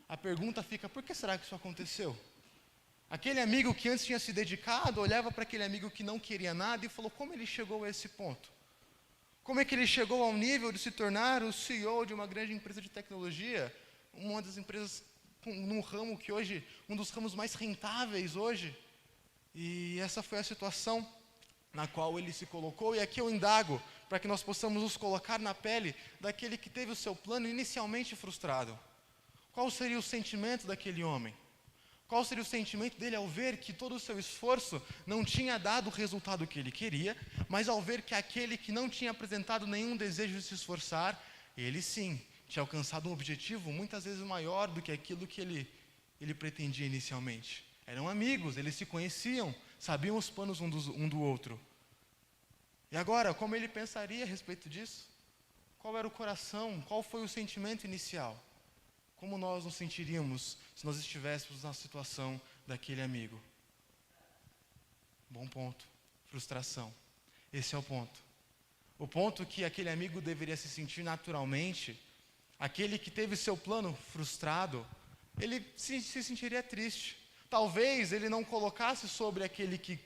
Speaker 3: A pergunta fica, por que será que isso aconteceu? Aquele amigo que antes tinha se dedicado, olhava para aquele amigo que não queria nada e falou, como ele chegou a esse ponto? Como é que ele chegou ao nível de se tornar o CEO de uma grande empresa de tecnologia? Uma das empresas, num ramo que hoje, um dos ramos mais rentáveis hoje. E essa foi a situação na qual ele se colocou. E aqui eu indago, para que nós possamos nos colocar na pele daquele que teve o seu plano inicialmente frustrado. Qual seria o sentimento daquele homem? Qual seria o sentimento dele ao ver que todo o seu esforço não tinha dado o resultado que ele queria, mas ao ver que aquele que não tinha apresentado nenhum desejo de se esforçar, ele sim tinha alcançado um objetivo muitas vezes maior do que aquilo que ele pretendia inicialmente. Eram amigos, eles se conheciam, sabiam os planos um do outro. E agora, como ele pensaria a respeito disso? Qual era o coração? Qual foi o sentimento inicial? Como nós nos sentiríamos se nós estivéssemos na situação daquele amigo? Bom ponto. Frustração. Esse é o ponto. O ponto que aquele amigo deveria se sentir naturalmente, aquele que teve seu plano frustrado, ele se sentiria triste. Talvez ele não colocasse sobre aquele que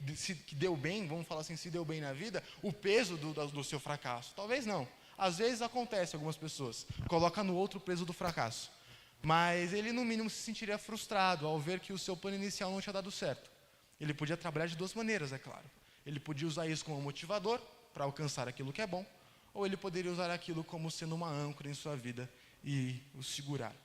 Speaker 3: deu bem, vamos falar assim, se deu bem na vida, o peso do seu fracasso. Talvez não. Às vezes acontece algumas pessoas, coloca no outro o peso do fracasso. Mas ele no mínimo se sentiria frustrado ao ver que o seu plano inicial não tinha dado certo. Ele podia trabalhar de duas maneiras, é claro. Ele podia usar isso como motivador para alcançar aquilo que é bom, ou ele poderia usar aquilo como sendo uma âncora em sua vida e o segurar.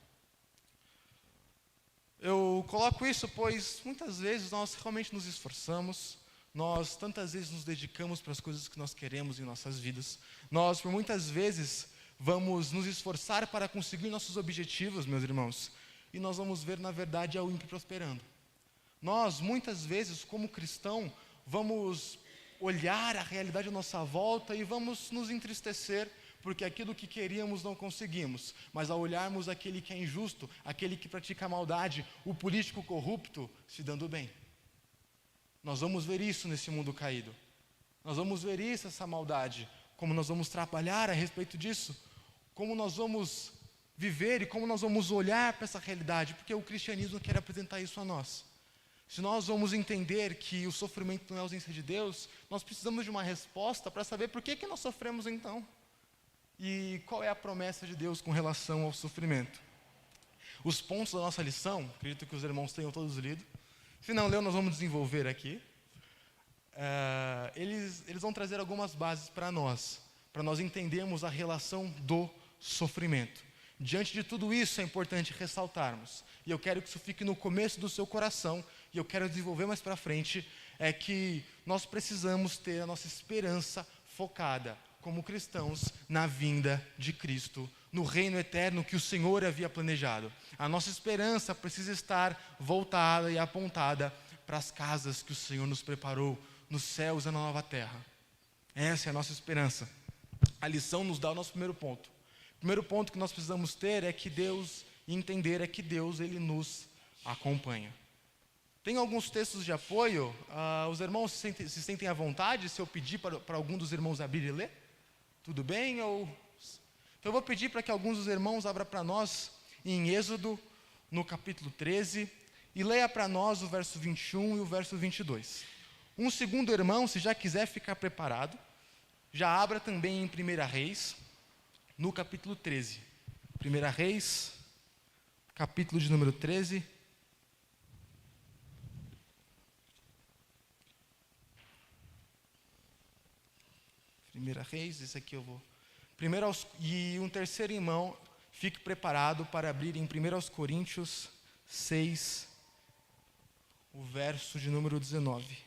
Speaker 3: Eu coloco isso pois muitas vezes nós realmente nos esforçamos, nós tantas vezes nos dedicamos para as coisas que nós queremos em nossas vidas, nós por muitas vezes vamos nos esforçar para conseguir nossos objetivos, meus irmãos, e nós vamos ver na verdade o ímpio prosperando. Nós muitas vezes como cristão vamos olhar a realidade à nossa volta e vamos nos entristecer porque aquilo que queríamos não conseguimos, mas ao olharmos aquele que é injusto, aquele que pratica a maldade, o político corrupto, se dando bem. Nós vamos ver isso nesse mundo caído. Nós vamos ver isso, essa maldade, como nós vamos trabalhar a respeito disso, como nós vamos viver e como nós vamos olhar para essa realidade, porque o cristianismo quer apresentar isso a nós. Se nós vamos entender que o sofrimento não é ausência de Deus, nós precisamos de uma resposta para saber por que nós sofremos então. E qual é a promessa de Deus com relação ao sofrimento? Os pontos da nossa lição, acredito que os irmãos tenham todos lido. Se não leu, nós vamos desenvolver aqui. Eles vão trazer algumas bases para nós entendermos a relação do sofrimento. Diante de tudo isso, é importante ressaltarmos, e eu quero que isso fique no começo do seu coração, e eu quero desenvolver mais para frente, é que nós precisamos ter a nossa esperança focada, como cristãos, na vinda de Cristo, no reino eterno que o Senhor havia planejado. A nossa esperança precisa estar voltada e apontada para as casas que o Senhor nos preparou, nos céus e na nova terra. Essa é a nossa esperança. A lição nos dá o nosso primeiro ponto. O primeiro ponto que nós precisamos ter é que Deus, entender é que Deus, Ele nos acompanha. Tem alguns textos de apoio, os irmãos se sentem à vontade se eu pedir para algum dos irmãos abrir e ler? Tudo bem? Então eu vou pedir para que alguns dos irmãos abram para nós em Êxodo, no capítulo 13, e leia para nós o verso 21 e o verso 22. Um segundo irmão, se já quiser ficar preparado, já abra também em 1 Reis, no capítulo 13. 1 Reis, capítulo de número 13. Primeira Reis, esse aqui eu vou. E um terceiro irmão, fique preparado para abrir em 1 Coríntios 6, o verso de número 19.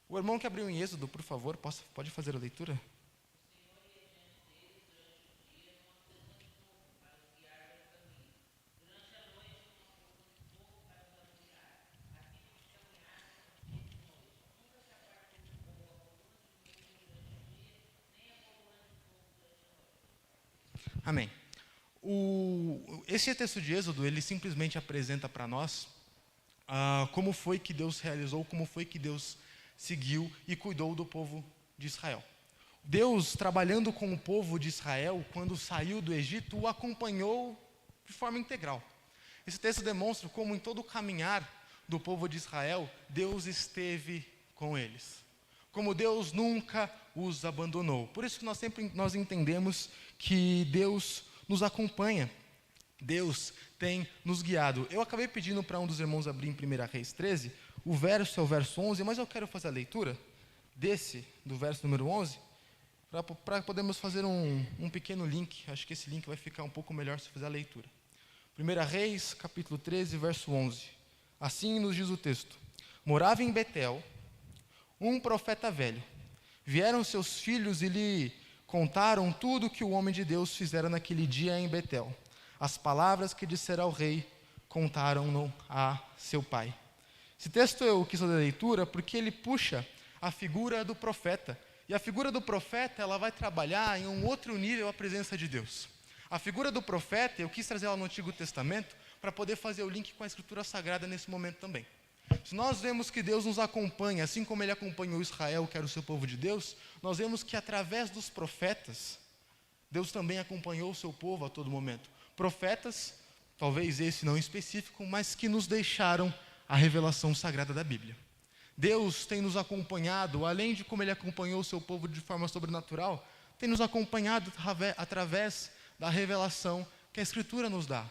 Speaker 3: O irmão que abriu em Êxodo, por favor, pode fazer a leitura? Amém. Esse texto de Êxodo, ele simplesmente apresenta para nós como foi que Deus realizou, como foi que Deus seguiu e cuidou do povo de Israel. Deus, trabalhando com o povo de Israel, quando saiu do Egito, o acompanhou de forma integral. Esse texto demonstra como em todo o caminhar do povo de Israel, Deus esteve com eles. Como Deus nunca os abandonou. Por isso que nós entendemos que Deus nos acompanha. Deus tem nos guiado. Eu acabei pedindo para um dos irmãos abrir em 1 Reis 13, o verso é o verso 11, mas eu quero fazer a leitura do verso número 11, para podermos fazer um pequeno link. Acho que esse link vai ficar um pouco melhor se fizer a leitura. 1 Reis, capítulo 13, verso 11. Assim nos diz o texto: morava em Betel um profeta velho. Vieram seus filhos e lhe contaram tudo que o homem de Deus fizera naquele dia em Betel. As palavras que dissera ao rei, contaram-no a seu pai. Esse texto eu quis fazer a leitura porque ele puxa a figura do profeta. E a figura do profeta, ela vai trabalhar em um outro nível a presença de Deus. A figura do profeta, eu quis trazer ela no Antigo Testamento para poder fazer o link com a Escritura Sagrada nesse momento também. Se nós vemos que Deus nos acompanha, assim como Ele acompanhou Israel, que era o seu povo de Deus, nós vemos que através dos profetas, Deus também acompanhou o seu povo a todo momento. Profetas, talvez esse não em específico, mas que nos deixaram a revelação sagrada da Bíblia. Deus tem nos acompanhado, além de como Ele acompanhou o seu povo de forma sobrenatural, tem nos acompanhado através da revelação que a Escritura nos dá.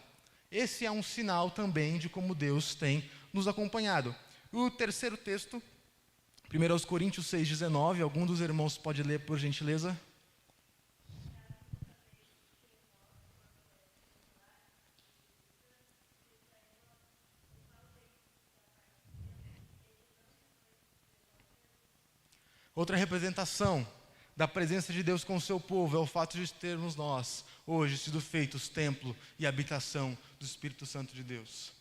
Speaker 3: Esse é um sinal também de como Deus tem nos acompanhado. O terceiro texto, 1 Coríntios 6,19, algum dos irmãos pode ler por gentileza? Outra representação da presença de Deus com o seu povo é o fato de termos nós, hoje, sido feitos templo e habitação do Espírito Santo de Deus.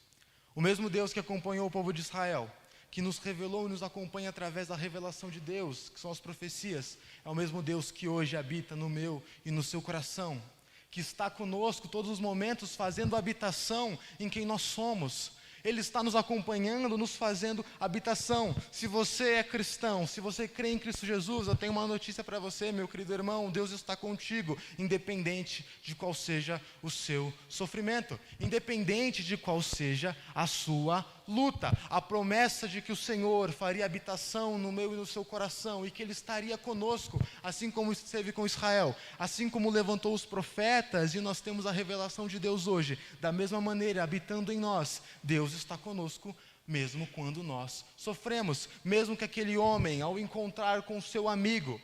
Speaker 3: O mesmo Deus que acompanhou o povo de Israel, que nos revelou e nos acompanha através da revelação de Deus, que são as profecias, é o mesmo Deus que hoje habita no meu e no seu coração, que está conosco todos os momentos, fazendo habitação em quem nós somos. Ele está nos acompanhando, nos fazendo habitação. Se você é cristão, se você crê em Cristo Jesus, eu tenho uma notícia para você, meu querido irmão: Deus está contigo, independente de qual seja o seu sofrimento, independente de qual seja a sua luta. A promessa de que o Senhor faria habitação no meu e no seu coração, e que Ele estaria conosco, assim como esteve com Israel, assim como levantou os profetas, e nós temos a revelação de Deus hoje, da mesma maneira, habitando em nós, Deus está conosco, mesmo quando nós sofremos. Mesmo que aquele homem, ao encontrar com o seu amigo,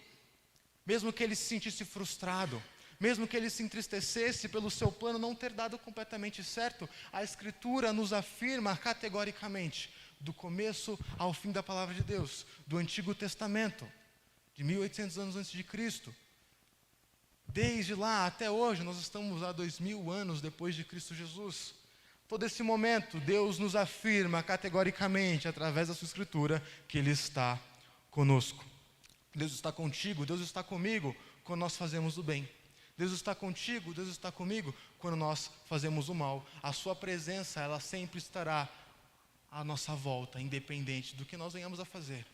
Speaker 3: mesmo que ele se sentisse frustrado, mesmo que ele se entristecesse pelo seu plano não ter dado completamente certo, a Escritura nos afirma categoricamente, do começo ao fim da palavra de Deus, do Antigo Testamento, de 1800 anos antes de Cristo, desde lá até hoje, nós estamos há 2000 anos depois de Cristo Jesus. Todo esse momento, Deus nos afirma categoricamente, através da sua Escritura, que Ele está conosco. Deus está contigo, Deus está comigo, quando nós fazemos o bem. Deus está contigo, Deus está comigo, quando nós fazemos o mal. A sua presença, ela sempre estará à nossa volta, independente do que nós venhamos a fazer.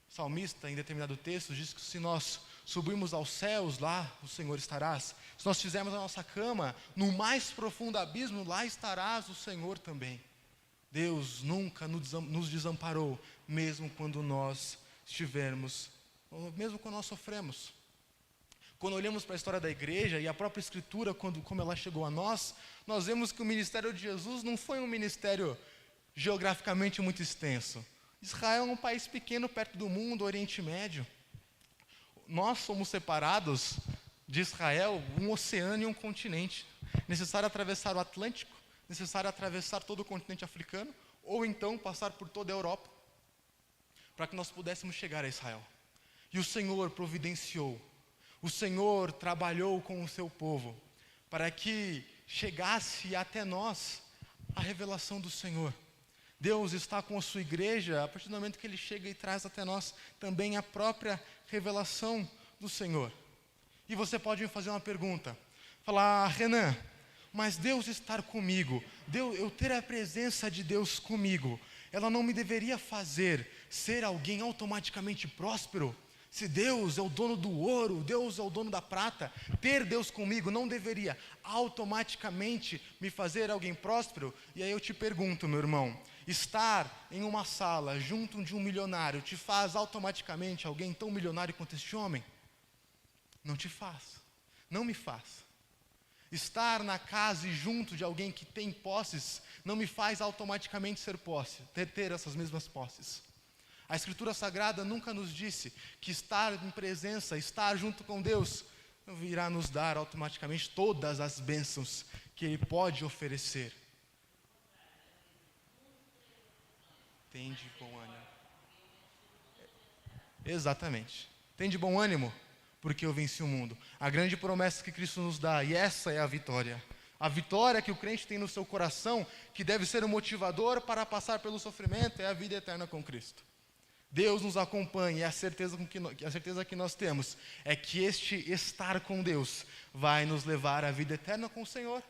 Speaker 3: O salmista, em determinado texto, diz que se nós subirmos aos céus, lá o Senhor estarás. Se nós fizermos a nossa cama no mais profundo abismo, lá estarás o Senhor também. Deus nunca nos desamparou, mesmo quando nós estivermos, mesmo quando nós sofremos. Quando olhamos para a história da igreja e a própria Escritura, como ela chegou a nós, nós vemos que o ministério de Jesus não foi um ministério geograficamente muito extenso. Israel é um país pequeno perto do mundo, Oriente Médio. Nós somos separados de Israel, um oceano e um continente. Necessário atravessar o Atlântico, necessário atravessar todo o continente africano, ou então passar por toda a Europa, para que nós pudéssemos chegar a Israel. E o Senhor providenciou, o Senhor trabalhou com o seu povo, para que chegasse até nós a revelação do Senhor. Deus está com a sua igreja, a partir do momento que Ele chega e traz até nós também a própria revelação do Senhor. E você pode me fazer uma pergunta: Falar, Renan, mas Deus estar comigo, eu ter a presença de Deus comigo, ela não me deveria fazer ser alguém automaticamente próspero? Se Deus é o dono do ouro, Deus é o dono da prata, ter Deus comigo não deveria automaticamente me fazer alguém próspero? E aí eu te pergunto, meu irmão, estar em uma sala junto de um milionário te faz automaticamente alguém tão milionário quanto este homem? Não te faz, não me faz. Estar na casa e junto de alguém que tem posses não me faz automaticamente ser ter essas mesmas posses. A Escritura Sagrada nunca nos disse que estar em presença, estar junto com Deus, não irá nos dar automaticamente todas as bênçãos que Ele pode oferecer. Tem de bom ânimo. Exatamente. Tem de bom ânimo, porque eu venci o mundo. A grande promessa que Cristo nos dá, e essa é a vitória. A vitória que o crente tem no seu coração, que deve ser um motivador para passar pelo sofrimento, é a vida eterna com Cristo. Deus nos acompanha, e a certeza que nós temos é que este estar com Deus vai nos levar à vida eterna com o Senhor,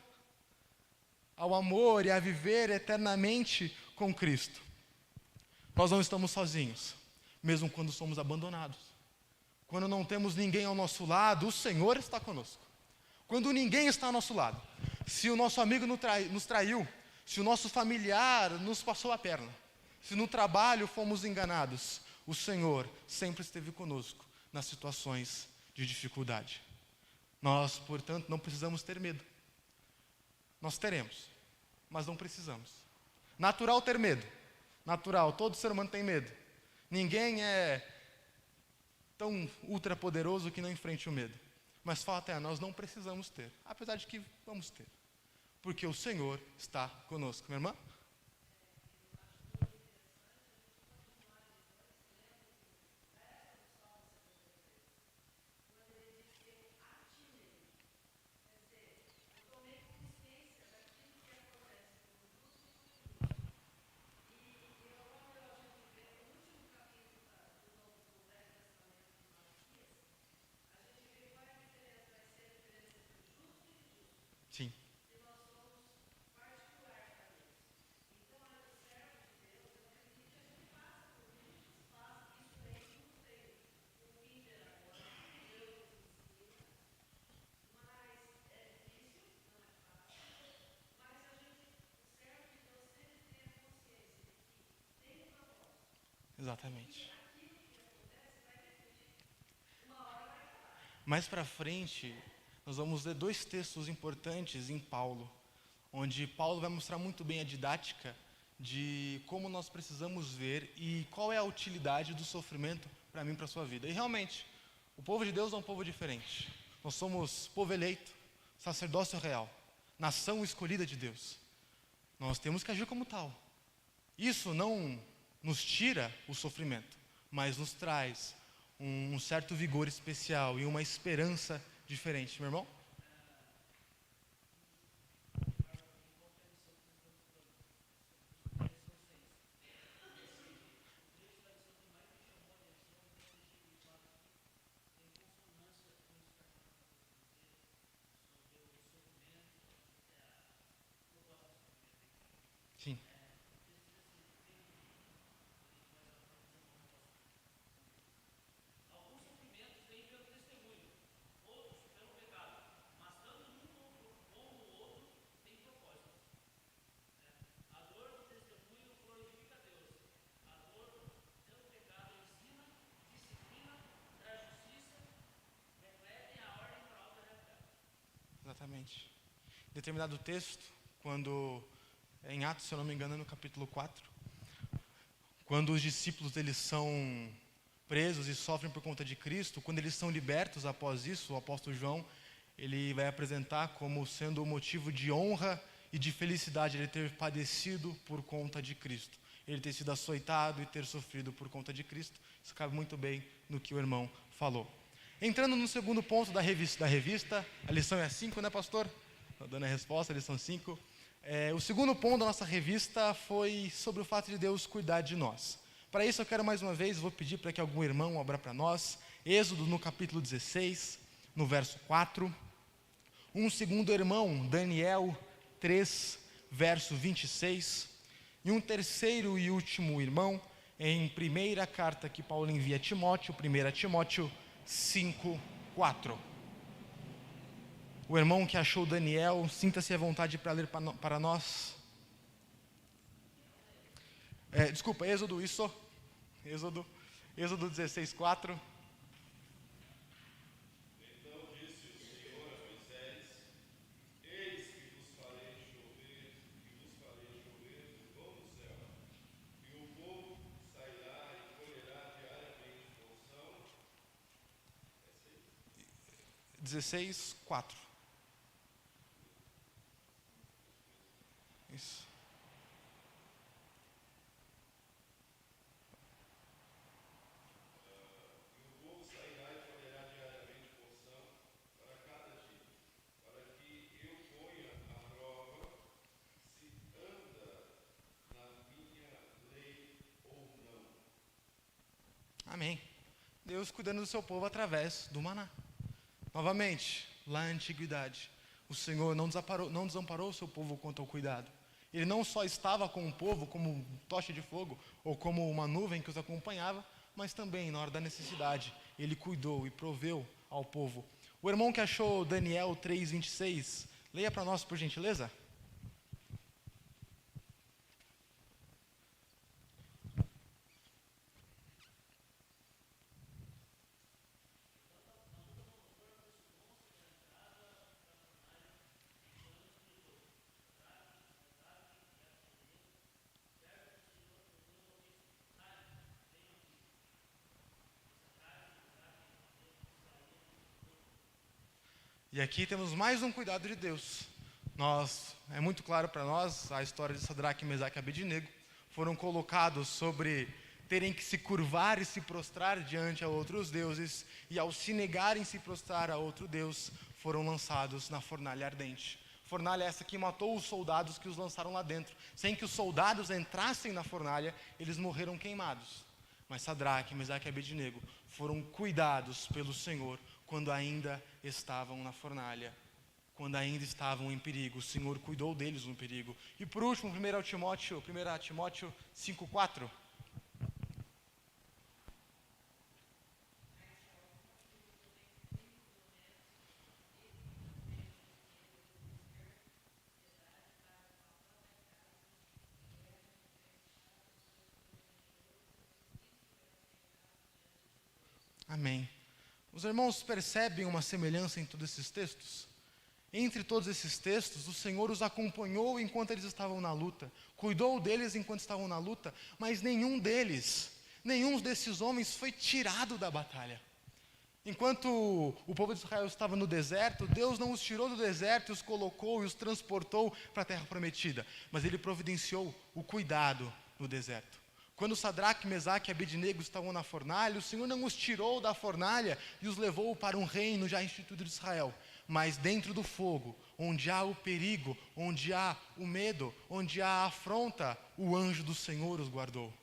Speaker 3: ao amor e a viver eternamente com Cristo. Nós não estamos sozinhos, mesmo quando somos abandonados. Quando não temos ninguém ao nosso lado, o Senhor está conosco. Quando ninguém está ao nosso lado, se o nosso amigo nos traiu, se o nosso familiar nos passou a perna, se no trabalho fomos enganados, o Senhor sempre esteve conosco nas situações de dificuldade. Nós, portanto, não precisamos ter medo. Nós teremos, mas não precisamos. Natural ter medo. Natural, todo ser humano tem medo. Ninguém é tão ultrapoderoso que não enfrente o medo. Mas fato é, nós não precisamos ter, apesar de que vamos ter. Porque o Senhor está conosco, minha irmã. Sim. Exatamente. Mais para frente, nós vamos ler 2 textos importantes em Paulo, onde Paulo vai mostrar muito bem a didática de como nós precisamos ver e qual é a utilidade do sofrimento para mim e para a sua vida. E realmente, o povo de Deus é um povo diferente. Nós somos povo eleito, sacerdócio real, nação escolhida de Deus. Nós temos que agir como tal. Isso não nos tira o sofrimento, mas nos traz um certo vigor especial e uma esperança diferente, meu irmão? Sim. Exatamente. Determinado texto, quando, em Atos, se eu não me engano, no capítulo 4, quando os discípulos eles são presos e sofrem por conta de Cristo, quando eles são libertos após isso, o apóstolo João, ele vai apresentar como sendo o motivo de honra e de felicidade ele ter padecido por conta de Cristo. Ele ter sido açoitado e ter sofrido por conta de Cristo. Isso cabe muito bem no que o irmão falou. Entrando no segundo ponto da revista, a lição é 5, né, pastor? Estou dando a resposta, a lição 5. O segundo ponto da nossa revista foi sobre o fato de Deus cuidar de nós. Para isso eu quero mais uma vez, vou pedir para que algum irmão abra para nós, Êxodo no capítulo 16, no verso 4. um segundo irmão, Daniel 3, verso 26, e um terceiro e último irmão, em primeira carta que Paulo envia a Timóteo, 1 Timóteo 5, 4. O irmão que achou Daniel, sinta-se à vontade para ler para nós. Êxodo 16, 4. Dezesseis, 4. Isso. Amém. Deus cuidando do seu povo através do maná. Novamente, lá na antiguidade, o Senhor não desamparou o seu povo quanto ao cuidado. Ele não só estava com o povo como tocha de fogo ou como uma nuvem que os acompanhava, mas também na hora da necessidade, Ele cuidou e proveu ao povo. O irmão que achou Daniel 3:26, leia para nós por gentileza. E aqui temos mais um cuidado de Deus. É muito claro para nós a história de Sadraque, Mesaque e Abednego. Foram colocados sobre terem que se curvar e se prostrar diante a outros deuses, e ao se negarem se prostrar a outro Deus, foram lançados na fornalha ardente. Fornalha essa que matou os soldados que os lançaram lá dentro. Sem que os soldados entrassem na fornalha, eles morreram queimados. Mas Sadraque, Mesaque e Abednego foram cuidados pelo Senhor quando ainda estavam na fornalha, quando ainda estavam em perigo. O Senhor cuidou deles no perigo. E por último, 1 Timóteo 5, 4. Amém. Os irmãos percebem uma semelhança em todos esses textos? Entre todos esses textos, o Senhor os acompanhou enquanto eles estavam na luta, cuidou deles enquanto estavam na luta, mas nenhum desses homens foi tirado da batalha. Enquanto o povo de Israel estava no deserto, Deus não os tirou do deserto e os colocou e os transportou para a terra prometida, mas Ele providenciou o cuidado no deserto. Quando Sadraque, Mesaque e Abednego estavam na fornalha, o Senhor não os tirou da fornalha e os levou para um reino já instituído de Israel, mas dentro do fogo, onde há o perigo, onde há o medo, onde há a afronta, o anjo do Senhor os guardou.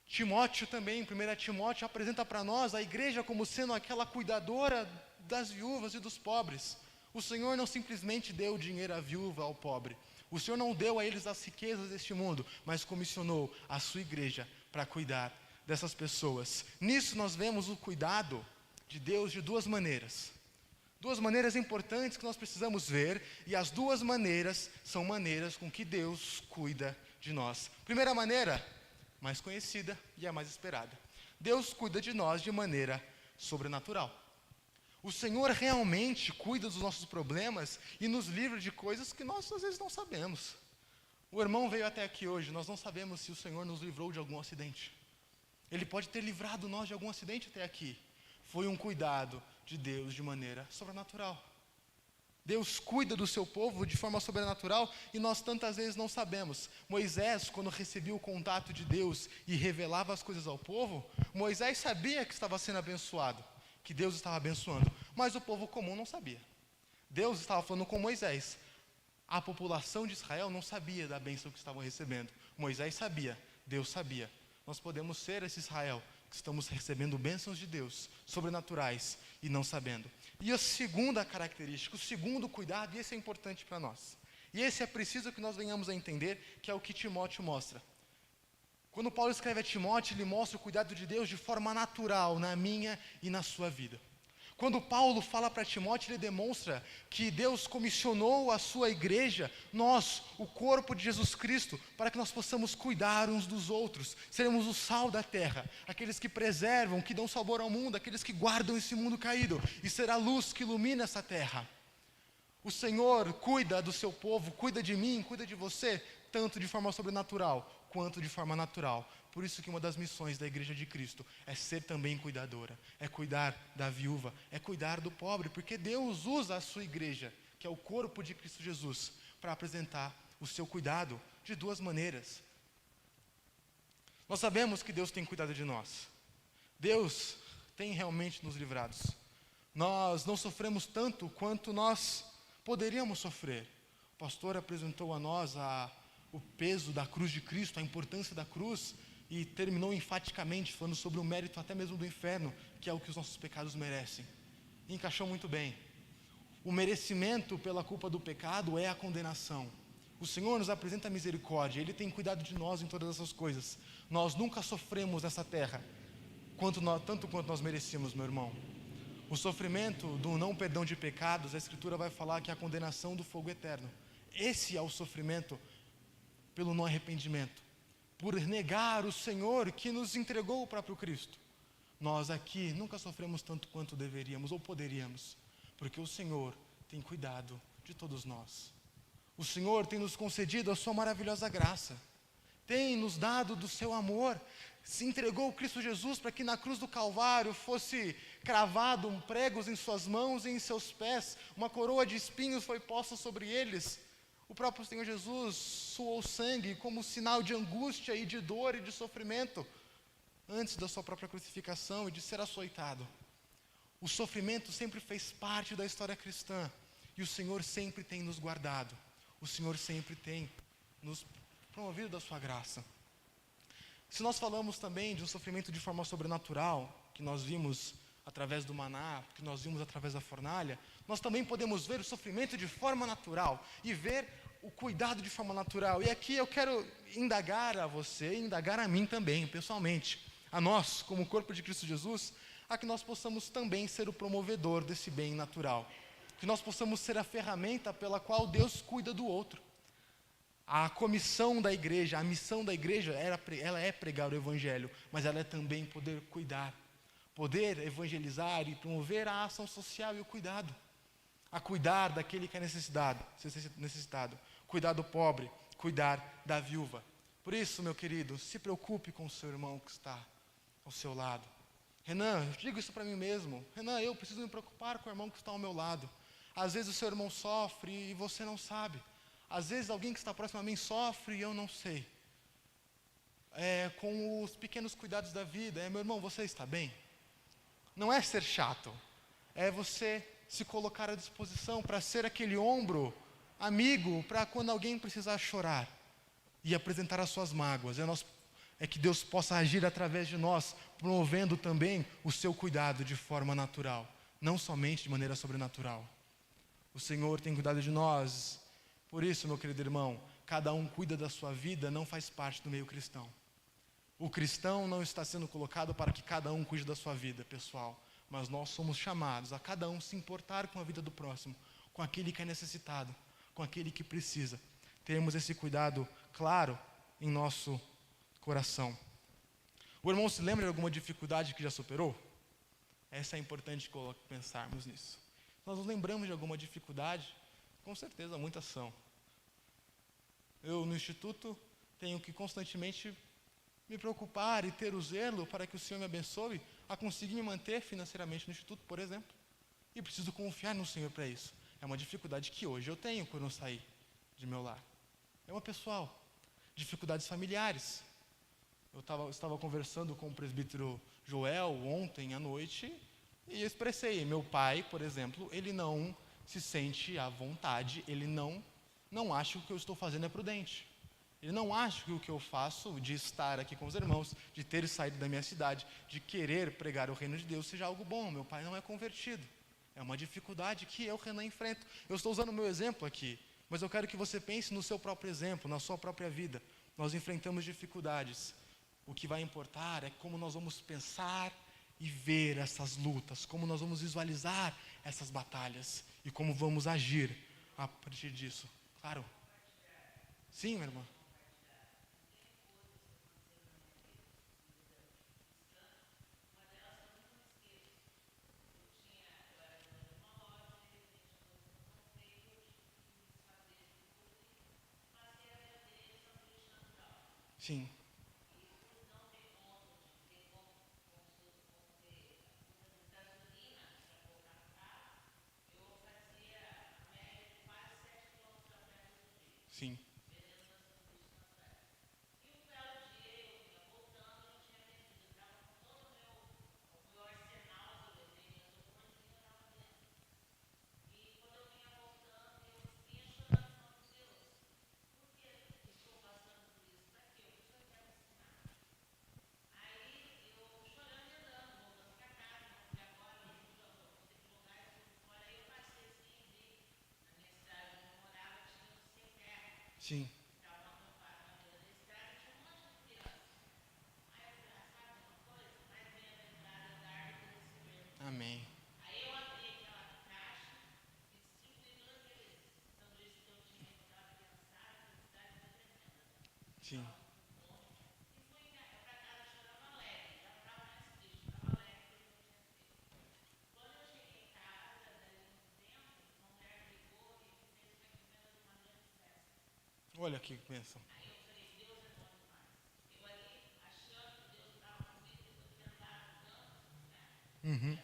Speaker 3: Timóteo também, 1 Timóteo, apresenta para nós a igreja como sendo aquela cuidadora das viúvas e dos pobres. O Senhor não simplesmente deu dinheiro à viúva, ao pobre. O Senhor não deu a eles as riquezas deste mundo, mas comissionou a sua igreja para cuidar dessas pessoas. Nisso nós vemos o cuidado de Deus de duas maneiras. Duas maneiras importantes que nós precisamos ver, e as duas maneiras são maneiras com que Deus cuida de nós. Primeira maneira, mais conhecida e a mais esperada. Deus cuida de nós de maneira sobrenatural. O Senhor realmente cuida dos nossos problemas e nos livra de coisas que nós às vezes não sabemos. O irmão veio até aqui hoje, nós não sabemos se o Senhor nos livrou de algum acidente. Ele pode ter livrado nós de algum acidente até aqui. Foi um cuidado de Deus de maneira sobrenatural. Deus cuida do seu povo de forma sobrenatural e nós tantas vezes não sabemos. Moisés, quando recebia o contato de Deus e revelava as coisas ao povo, Moisés sabia que estava sendo abençoado, que Deus estava abençoando, mas o povo comum não sabia. Deus estava falando com Moisés. A população de Israel não sabia da bênção que estavam recebendo. Moisés sabia, Deus sabia. Nós podemos ser esse Israel que estamos recebendo bênçãos de Deus, sobrenaturais, e não sabendo. E a segunda característica, o segundo cuidado, e esse é importante para nós. E esse é preciso que nós venhamos a entender, que é o que Timóteo mostra. Quando Paulo escreve a Timóteo, ele mostra o cuidado de Deus de forma natural na minha e na sua vida. Quando Paulo fala para Timóteo, ele demonstra que Deus comissionou a sua igreja, nós, o corpo de Jesus Cristo, para que nós possamos cuidar uns dos outros, seremos o sal da terra, aqueles que preservam, que dão sabor ao mundo, aqueles que guardam esse mundo caído, e será a luz que ilumina essa terra. O Senhor cuida do seu povo, cuida de mim, cuida de você, tanto de forma sobrenatural, quanto de forma natural. Por isso que uma das missões da Igreja de Cristo é ser também cuidadora, é cuidar da viúva, é cuidar do pobre, porque Deus usa a sua igreja, que é o corpo de Cristo Jesus, para apresentar o seu cuidado de duas maneiras. Nós sabemos que Deus tem cuidado de nós. Deus tem realmente nos livrados. Nós não sofremos tanto quanto nós poderíamos sofrer. O pastor apresentou a nós o peso da cruz de Cristo, a importância da cruz, e terminou enfaticamente falando sobre o mérito até mesmo do inferno, que é o que os nossos pecados merecem. E encaixou muito bem. O merecimento pela culpa do pecado é a condenação. O Senhor nos apresenta a misericórdia, Ele tem cuidado de nós em todas essas coisas. Nós nunca sofremos nessa terra, tanto quanto nós merecíamos, meu irmão. O sofrimento do não perdão de pecados, a Escritura vai falar que é a condenação do fogo eterno. Esse é o sofrimento pelo não arrependimento, por negar o Senhor que nos entregou o próprio Cristo. Nós aqui nunca sofremos tanto quanto deveríamos ou poderíamos, porque o Senhor tem cuidado de todos nós. O Senhor tem nos concedido a sua maravilhosa graça, tem nos dado do seu amor, se entregou o Cristo Jesus para que na cruz do Calvário fosse cravado pregos em suas mãos e em seus pés, uma coroa de espinhos foi posta sobre eles. O próprio Senhor Jesus suou sangue como sinal de angústia e de dor e de sofrimento antes da sua própria crucificação e de ser açoitado. O sofrimento sempre fez parte da história cristã e o Senhor sempre tem nos guardado. O Senhor sempre tem nos promovido da sua graça. Se nós falamos também de um sofrimento de forma sobrenatural, que nós vimos através do maná, que nós vimos através da fornalha, nós também podemos ver o sofrimento de forma natural e ver o cuidado de forma natural. E aqui eu quero indagar a você, indagar a mim também, pessoalmente, a nós, como corpo de Cristo Jesus, a que nós possamos também ser o promovedor desse bem natural, que nós possamos ser a ferramenta pela qual Deus cuida do outro. A comissão da igreja, a missão da igreja, ela é pregar o evangelho, mas ela é também poder cuidar, poder evangelizar e promover a ação social e o cuidado, a cuidar daquele que é necessitado, cuidar do pobre, cuidar da viúva. Por isso, meu querido, se preocupe com o seu irmão que está ao seu lado. Renan, eu digo isso para mim mesmo. Renan, eu preciso me preocupar com o irmão que está ao meu lado. Às vezes o seu irmão sofre e você não sabe. Às vezes alguém que está próximo a mim sofre e eu não sei. Com os pequenos cuidados da vida. Meu irmão, você está bem? Não é ser chato. É você se colocar à disposição para ser aquele ombro amigo para quando alguém precisar chorar e apresentar as suas mágoas. É que Deus possa agir através de nós, promovendo também o seu cuidado de forma natural, não somente de maneira sobrenatural. O Senhor tem cuidado de nós. Por isso, meu querido irmão, cada um cuida da sua vida, não faz parte do meio cristão. O cristão não está sendo colocado para que cada um cuide da sua vida pessoal, mas nós somos chamados a cada um se importar com a vida do próximo, com aquele que é necessitado, com aquele que precisa. Termos esse cuidado claro em nosso coração. O irmão se lembra de alguma dificuldade que já superou? Essa é importante pensarmos nisso. Nós nos lembramos de alguma dificuldade? Com certeza, muitas são. Eu, no Instituto, tenho que constantemente me preocupar e ter o zelo para que o Senhor me abençoe a conseguir me manter financeiramente no Instituto, por exemplo. E preciso confiar no Senhor para isso. É uma dificuldade que hoje eu tenho por não sair de meu lar. É uma pessoal. Dificuldades familiares. Eu estava conversando com o presbítero Joel ontem à noite e expressei. Meu pai, por exemplo, ele não se sente à vontade, ele não acha que o que eu estou fazendo é prudente. Ele não acha que o que eu faço de estar aqui com os irmãos, de ter saído da minha cidade, de querer pregar o reino de Deus seja algo bom. Meu pai não é convertido. É uma dificuldade que eu, Renan, enfrento. Eu estou usando o meu exemplo aqui, mas eu quero que você pense no seu próprio exemplo, na sua própria vida. Nós enfrentamos dificuldades. O que vai importar é como nós vamos pensar e ver essas lutas, como nós vamos visualizar essas batalhas e como vamos agir a partir disso. Claro? Sim, minha irmã. Sim. Sim. Sim. Amém. Sim. Olha que bênção. Uhum.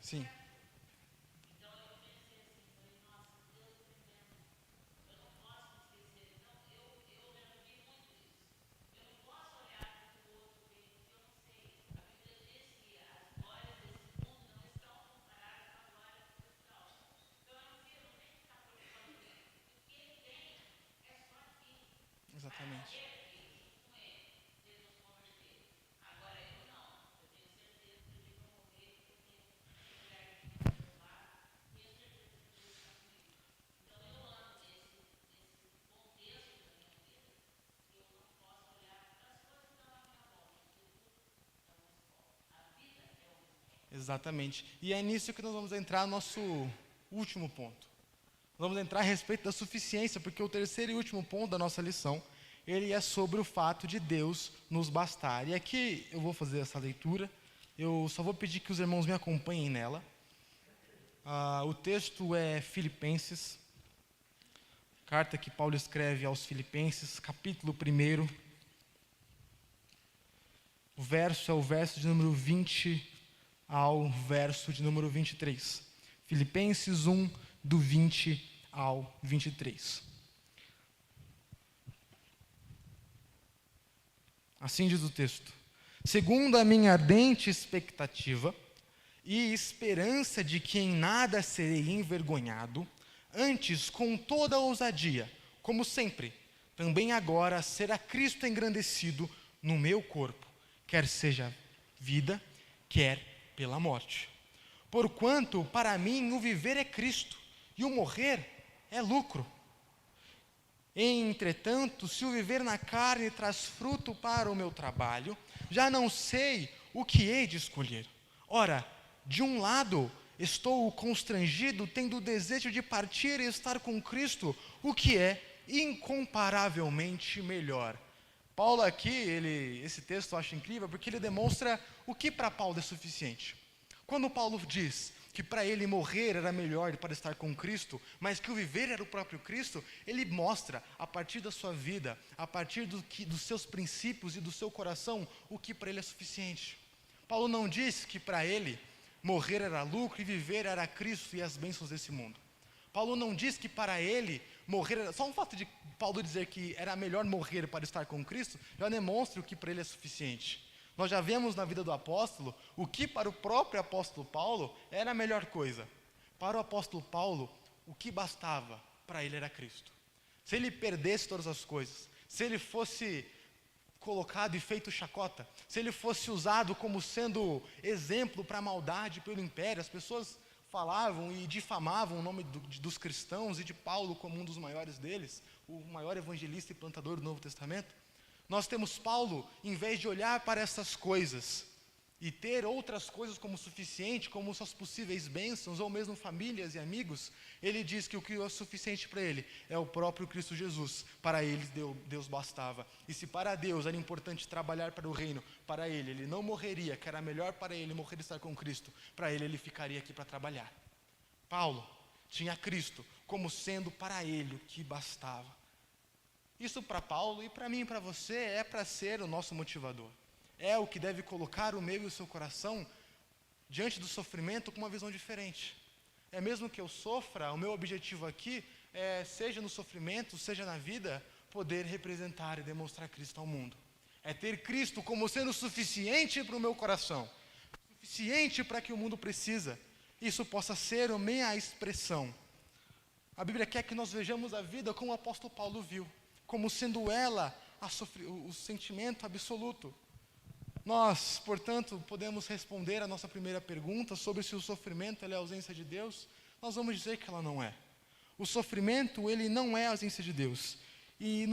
Speaker 3: Sim. Exatamente. Exatamente. E é nisso que nós vamos entrar no nosso último ponto. Vamos entrar a respeito da suficiência, porque o terceiro e último ponto da nossa lição, ele é sobre o fato de Deus nos bastar. E aqui eu vou fazer essa leitura, eu só vou pedir que os irmãos me acompanhem nela. O texto é Filipenses, carta que Paulo escreve aos Filipenses, capítulo 1. O verso é o verso de número 20 ao verso de número 23. Filipenses 1, do 20 ao 23. Assim diz o texto: segundo a minha ardente expectativa e esperança de que em nada serei envergonhado, antes com toda ousadia, como sempre, também agora será Cristo engrandecido no meu corpo, quer seja vida, quer pela morte. Porquanto para mim o viver é Cristo e o morrer é lucro. Entretanto, se o viver na carne traz fruto para o meu trabalho, já não sei o que hei de escolher. Ora, de um lado, estou constrangido, tendo o desejo de partir e estar com Cristo, o que é incomparavelmente melhor. Paulo aqui, esse texto eu acho incrível, porque ele demonstra o que para Paulo é suficiente. Quando Paulo diz que para ele morrer era melhor para estar com Cristo, mas que o viver era o próprio Cristo, ele mostra, a partir da sua vida, a partir dos seus princípios e do seu coração, o que para ele é suficiente. Paulo não diz que para ele morrer era lucro e viver era Cristo e as bênçãos desse mundo. Paulo não diz que para ele morrer era... Só o fato de Paulo dizer que era melhor morrer para estar com Cristo, já demonstra o que para ele é suficiente. Nós já vemos na vida do apóstolo o que para o próprio apóstolo Paulo era a melhor coisa. Para o apóstolo Paulo, o que bastava para ele era Cristo. Se ele perdesse todas as coisas, se ele fosse colocado e feito chacota, se ele fosse usado como sendo exemplo para a maldade pelo império, as pessoas falavam e difamavam o nome dos cristãos e de Paulo como um dos maiores deles, o maior evangelista e plantador do Novo Testamento. Nós temos Paulo, em vez de olhar para essas coisas e ter outras coisas como suficiente, como suas possíveis bênçãos, ou mesmo famílias e amigos, ele diz que o que é suficiente para ele é o próprio Cristo Jesus. Para ele Deus bastava. E se para Deus era importante trabalhar para o reino, para ele não morreria, que era melhor para ele morrer e estar com Cristo, para ele ficaria aqui para trabalhar. Paulo tinha Cristo como sendo para ele o que bastava. Isso para Paulo e para mim e para você é para ser o nosso motivador. É o que deve colocar o meu e o seu coração diante do sofrimento com uma visão diferente. É mesmo que eu sofra, o meu objetivo aqui é, seja no sofrimento, seja na vida, poder representar e demonstrar Cristo ao mundo. É ter Cristo como sendo suficiente para o meu coração, suficiente para que o mundo precisa. Isso possa ser a minha expressão. A Bíblia quer que nós vejamos a vida como o apóstolo Paulo viu, como sendo ela o sentimento absoluto. Nós, portanto, podemos responder a nossa primeira pergunta sobre se o sofrimento é a ausência de Deus. Nós vamos dizer que ela não é. O sofrimento, ele não é a ausência de Deus. E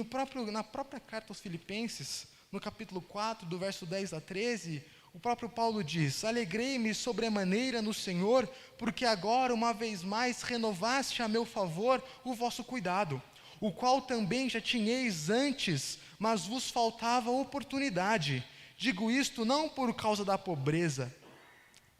Speaker 3: na própria carta aos Filipenses, no capítulo 4, do verso 10 a 13, o próprio Paulo diz: alegrei-me sobremaneira no Senhor, porque agora, uma vez mais, renovaste a meu favor o vosso cuidado, o qual também já tinhais antes, mas vos faltava oportunidade. Digo isto não por causa da pobreza,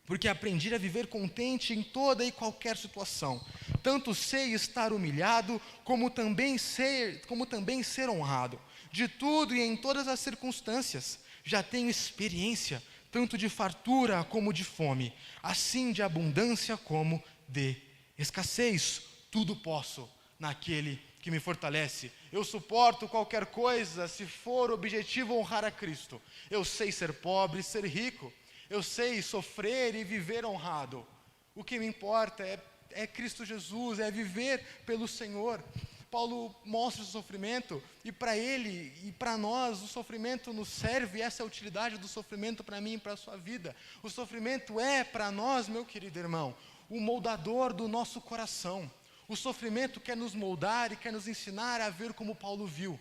Speaker 3: porque aprendi a viver contente em toda e qualquer situação. Tanto sei estar humilhado, como também ser honrado. De tudo e em todas as circunstâncias, já tenho experiência, tanto de fartura como de fome, assim de abundância como de escassez. Tudo posso naquele que me fortalece. Eu suporto qualquer coisa se for o objetivo honrar a Cristo. Eu sei ser pobre e ser rico. Eu sei sofrer e viver honrado. O que me importa é Cristo Jesus, é viver pelo Senhor. Paulo mostra o sofrimento e para ele e para nós o sofrimento nos serve. Essa é a utilidade do sofrimento para mim e para a sua vida. O sofrimento é para nós, meu querido irmão, o moldador do nosso coração. O sofrimento quer nos moldar e quer nos ensinar a ver como Paulo viu.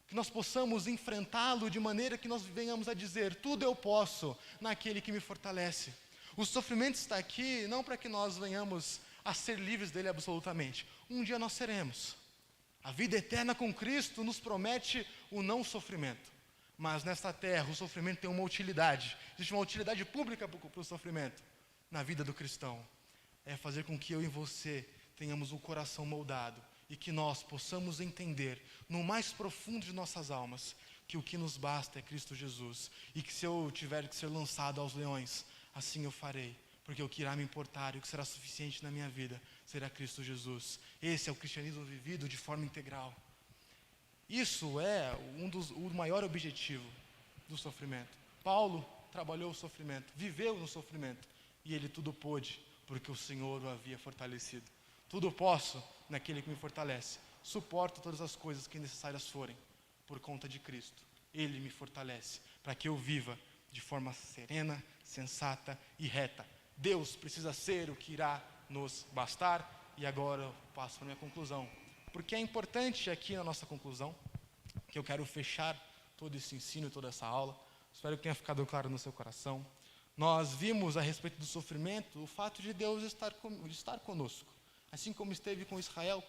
Speaker 3: Que nós possamos enfrentá-lo de maneira que nós venhamos a dizer: tudo eu posso naquele que me fortalece. O sofrimento está aqui não para que nós venhamos a ser livres dele absolutamente. Um dia nós seremos. A vida eterna com Cristo nos promete o não sofrimento. Mas nesta terra o sofrimento tem uma utilidade. Existe uma utilidade pública para o sofrimento na vida do cristão. É fazer com que eu e você tenhamos o coração moldado e que nós possamos entender no mais profundo de nossas almas que o que nos basta é Cristo Jesus, e que se eu tiver que ser lançado aos leões, assim eu farei, porque o que irá me importar e o que será suficiente na minha vida será Cristo Jesus. Esse é o cristianismo vivido de forma integral. Isso é o maior objetivo do sofrimento. Paulo trabalhou o sofrimento, viveu no sofrimento, e ele tudo pôde, porque o Senhor o havia fortalecido. Tudo posso naquele que me fortalece. Suporto todas as coisas que necessárias forem, por conta de Cristo. Ele me fortalece, para que eu viva de forma serena, sensata e reta. Deus precisa ser o que irá nos bastar. E agora eu passo para a minha conclusão. Porque é importante aqui na nossa conclusão, que eu quero fechar todo esse ensino, toda essa aula. Espero que tenha ficado claro no seu coração. Nós vimos a respeito do sofrimento, o fato de Deus estar conosco. Assim como esteve com Israel,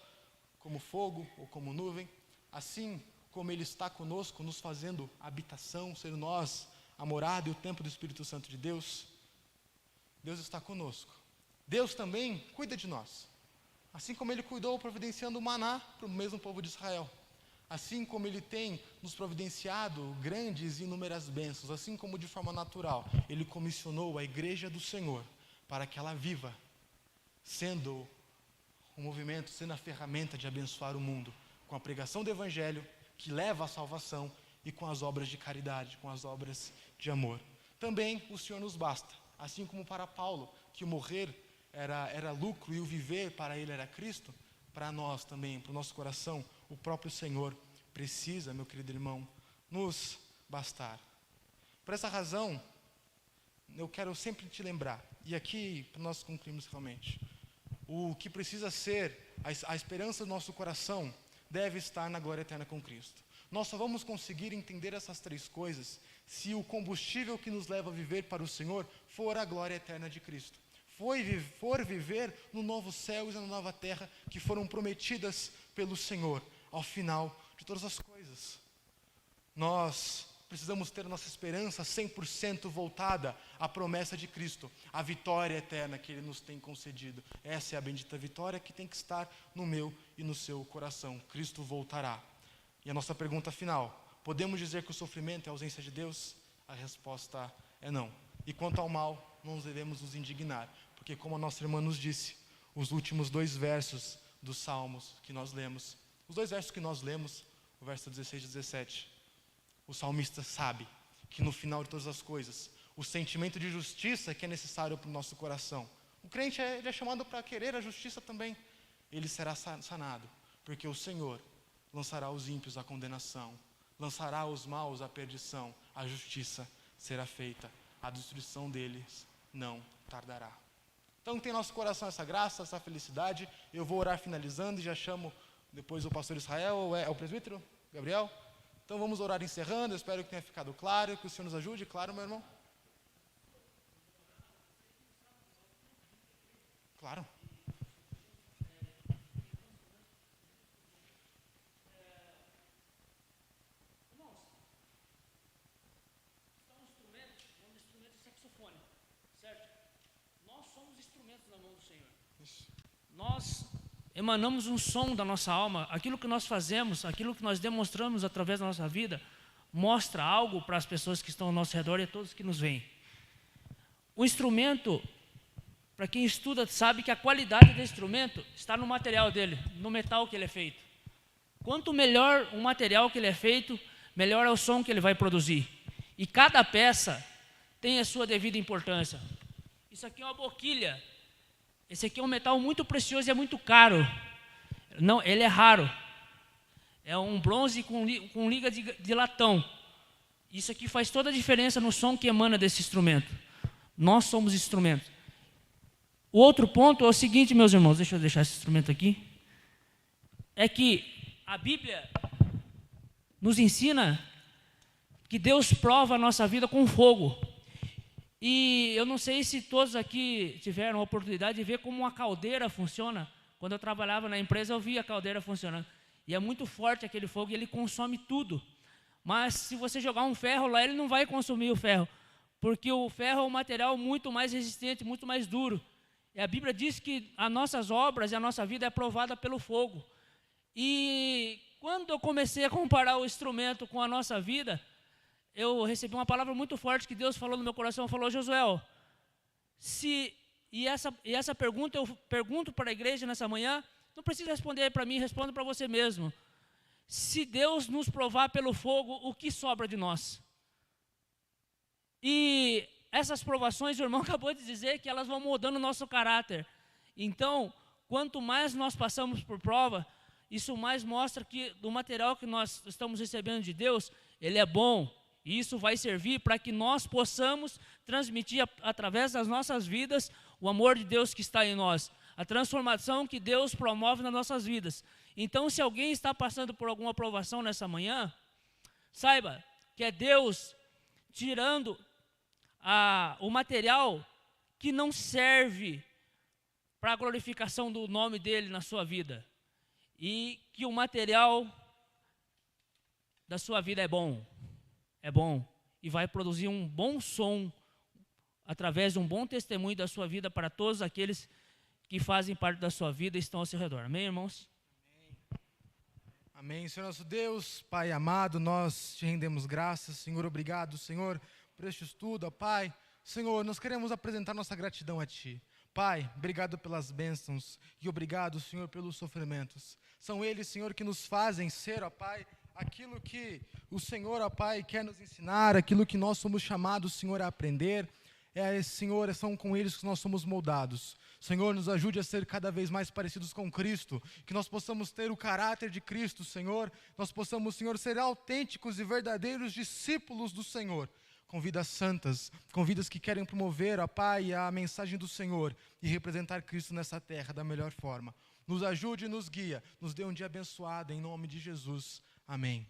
Speaker 3: como fogo ou como nuvem, assim como Ele está conosco, nos fazendo habitação, sendo nós a morada e o templo do Espírito Santo de Deus, Deus está conosco. Deus também cuida de nós. Assim como Ele cuidou providenciando o maná para o mesmo povo de Israel. Assim como Ele tem nos providenciado grandes e inúmeras bênçãos, assim como de forma natural, Ele comissionou a igreja do Senhor para que ela viva, sendo um movimento, sendo a ferramenta de abençoar o mundo, com a pregação do Evangelho, que leva à salvação, e com as obras de caridade, com as obras de amor. Também o Senhor nos basta, assim como para Paulo, que o morrer era lucro e o viver para ele era Cristo, para nós também, para o nosso coração, o próprio Senhor precisa, meu querido irmão, nos bastar. Por essa razão, eu quero sempre te lembrar, e aqui, para nós concluirmos realmente, o que precisa ser a esperança do nosso coração deve estar na glória eterna com Cristo. Nós só vamos conseguir entender essas três coisas se o combustível que nos leva a viver para o Senhor for a glória eterna de Cristo. For viver no novo céu e na nova terra que foram prometidas pelo Senhor ao final de todas as coisas. Nós precisamos ter nossa esperança 100% voltada à promessa de Cristo, à vitória eterna que Ele nos tem concedido. Essa é a bendita vitória que tem que estar no meu e no seu coração. Cristo voltará. E a nossa pergunta final: podemos dizer que o sofrimento é a ausência de Deus? A resposta é não. E quanto ao mal, não devemos nos indignar, porque como a nossa irmã nos disse, os últimos 2 versos dos Salmos que nós lemos, os 2 versos que nós lemos, o verso 16 e 17, o salmista sabe que no final de todas as coisas, o sentimento de justiça que é necessário para o nosso coração, o crente ele é chamado para querer a justiça também, ele será sanado, porque o Senhor lançará os ímpios à condenação, lançará os maus à perdição, a justiça será feita, a destruição deles não tardará. Então tem nosso coração essa graça, essa felicidade. Eu vou orar finalizando e já chamo depois o pastor Israel, ou é o presbítero Gabriel. Então vamos orar encerrando, eu espero que tenha ficado claro, que o Senhor nos ajude, claro, meu irmão? Claro.
Speaker 4: Nós emanamos um som da nossa alma, aquilo que nós fazemos, aquilo que nós demonstramos através da nossa vida, mostra algo para as pessoas que estão ao nosso redor e a todos que nos veem. O instrumento, para quem estuda, sabe que a qualidade do instrumento está no material dele, no metal que ele é feito. Quanto melhor o material que ele é feito, melhor é o som que ele vai produzir. E cada peça tem a sua devida importância. Isso aqui é uma boquilha. Esse aqui é um metal muito precioso e é muito caro. Não, ele é raro. É um bronze com liga de latão. Isso aqui faz toda a diferença no som que emana desse instrumento. Nós somos instrumentos. O outro ponto é o seguinte, meus irmãos, deixa eu deixar esse instrumento aqui. É que a Bíblia nos ensina que Deus prova a nossa vida com fogo. E eu não sei se todos aqui tiveram a oportunidade de ver como uma caldeira funciona. Quando eu trabalhava na empresa, eu via a caldeira funcionando. E é muito forte aquele fogo e ele consome tudo. Mas se você jogar um ferro lá, ele não vai consumir o ferro. Porque o ferro é um material muito mais resistente, muito mais duro. E a Bíblia diz que as nossas obras e a nossa vida é provada pelo fogo. E quando eu comecei a comparar o instrumento com a nossa vida, eu recebi uma palavra muito forte que Deus falou no meu coração, falou: Josué, essa pergunta eu pergunto para a igreja nessa manhã, não precisa responder para mim, responda para você mesmo. Se Deus nos provar pelo fogo, o que sobra de nós? E essas provações, o irmão acabou de dizer que elas vão mudando o nosso caráter. Então, quanto mais nós passamos por prova, isso mais mostra que do material que nós estamos recebendo de Deus, ele é bom. E isso vai servir para que nós possamos transmitir através das nossas vidas o amor de Deus que está em nós, a transformação que Deus promove nas nossas vidas. Então, se alguém está passando por alguma provação nessa manhã, saiba que é Deus tirando o material que não serve para a glorificação do nome dele na sua vida, e que o material da sua vida é bom e vai produzir um bom som através de um bom testemunho da sua vida para todos aqueles que fazem parte da sua vida e estão ao seu redor. Amém, irmãos?
Speaker 3: Amém. Senhor nosso Deus, Pai amado, nós te rendemos graças. Senhor, obrigado, Senhor, por este estudo, ó Pai. Senhor, nós queremos apresentar nossa gratidão a Ti. Pai, obrigado pelas bênçãos e obrigado, Senhor, pelos sofrimentos. São eles, Senhor, que nos fazem ser, ó Pai, aquilo que o Senhor, ó Pai, quer nos ensinar, aquilo que nós somos chamados, Senhor, a aprender. Senhor, são com eles que nós somos moldados. Senhor, nos ajude a ser cada vez mais parecidos com Cristo, que nós possamos ter o caráter de Cristo, Senhor. Nós possamos, Senhor, ser autênticos e verdadeiros discípulos do Senhor, com vidas santas, com vidas que querem promover, ó Pai, a mensagem do Senhor e representar Cristo nessa terra da melhor forma. Nos ajude e nos guia, nos dê um dia abençoado, em nome de Jesus. Amém.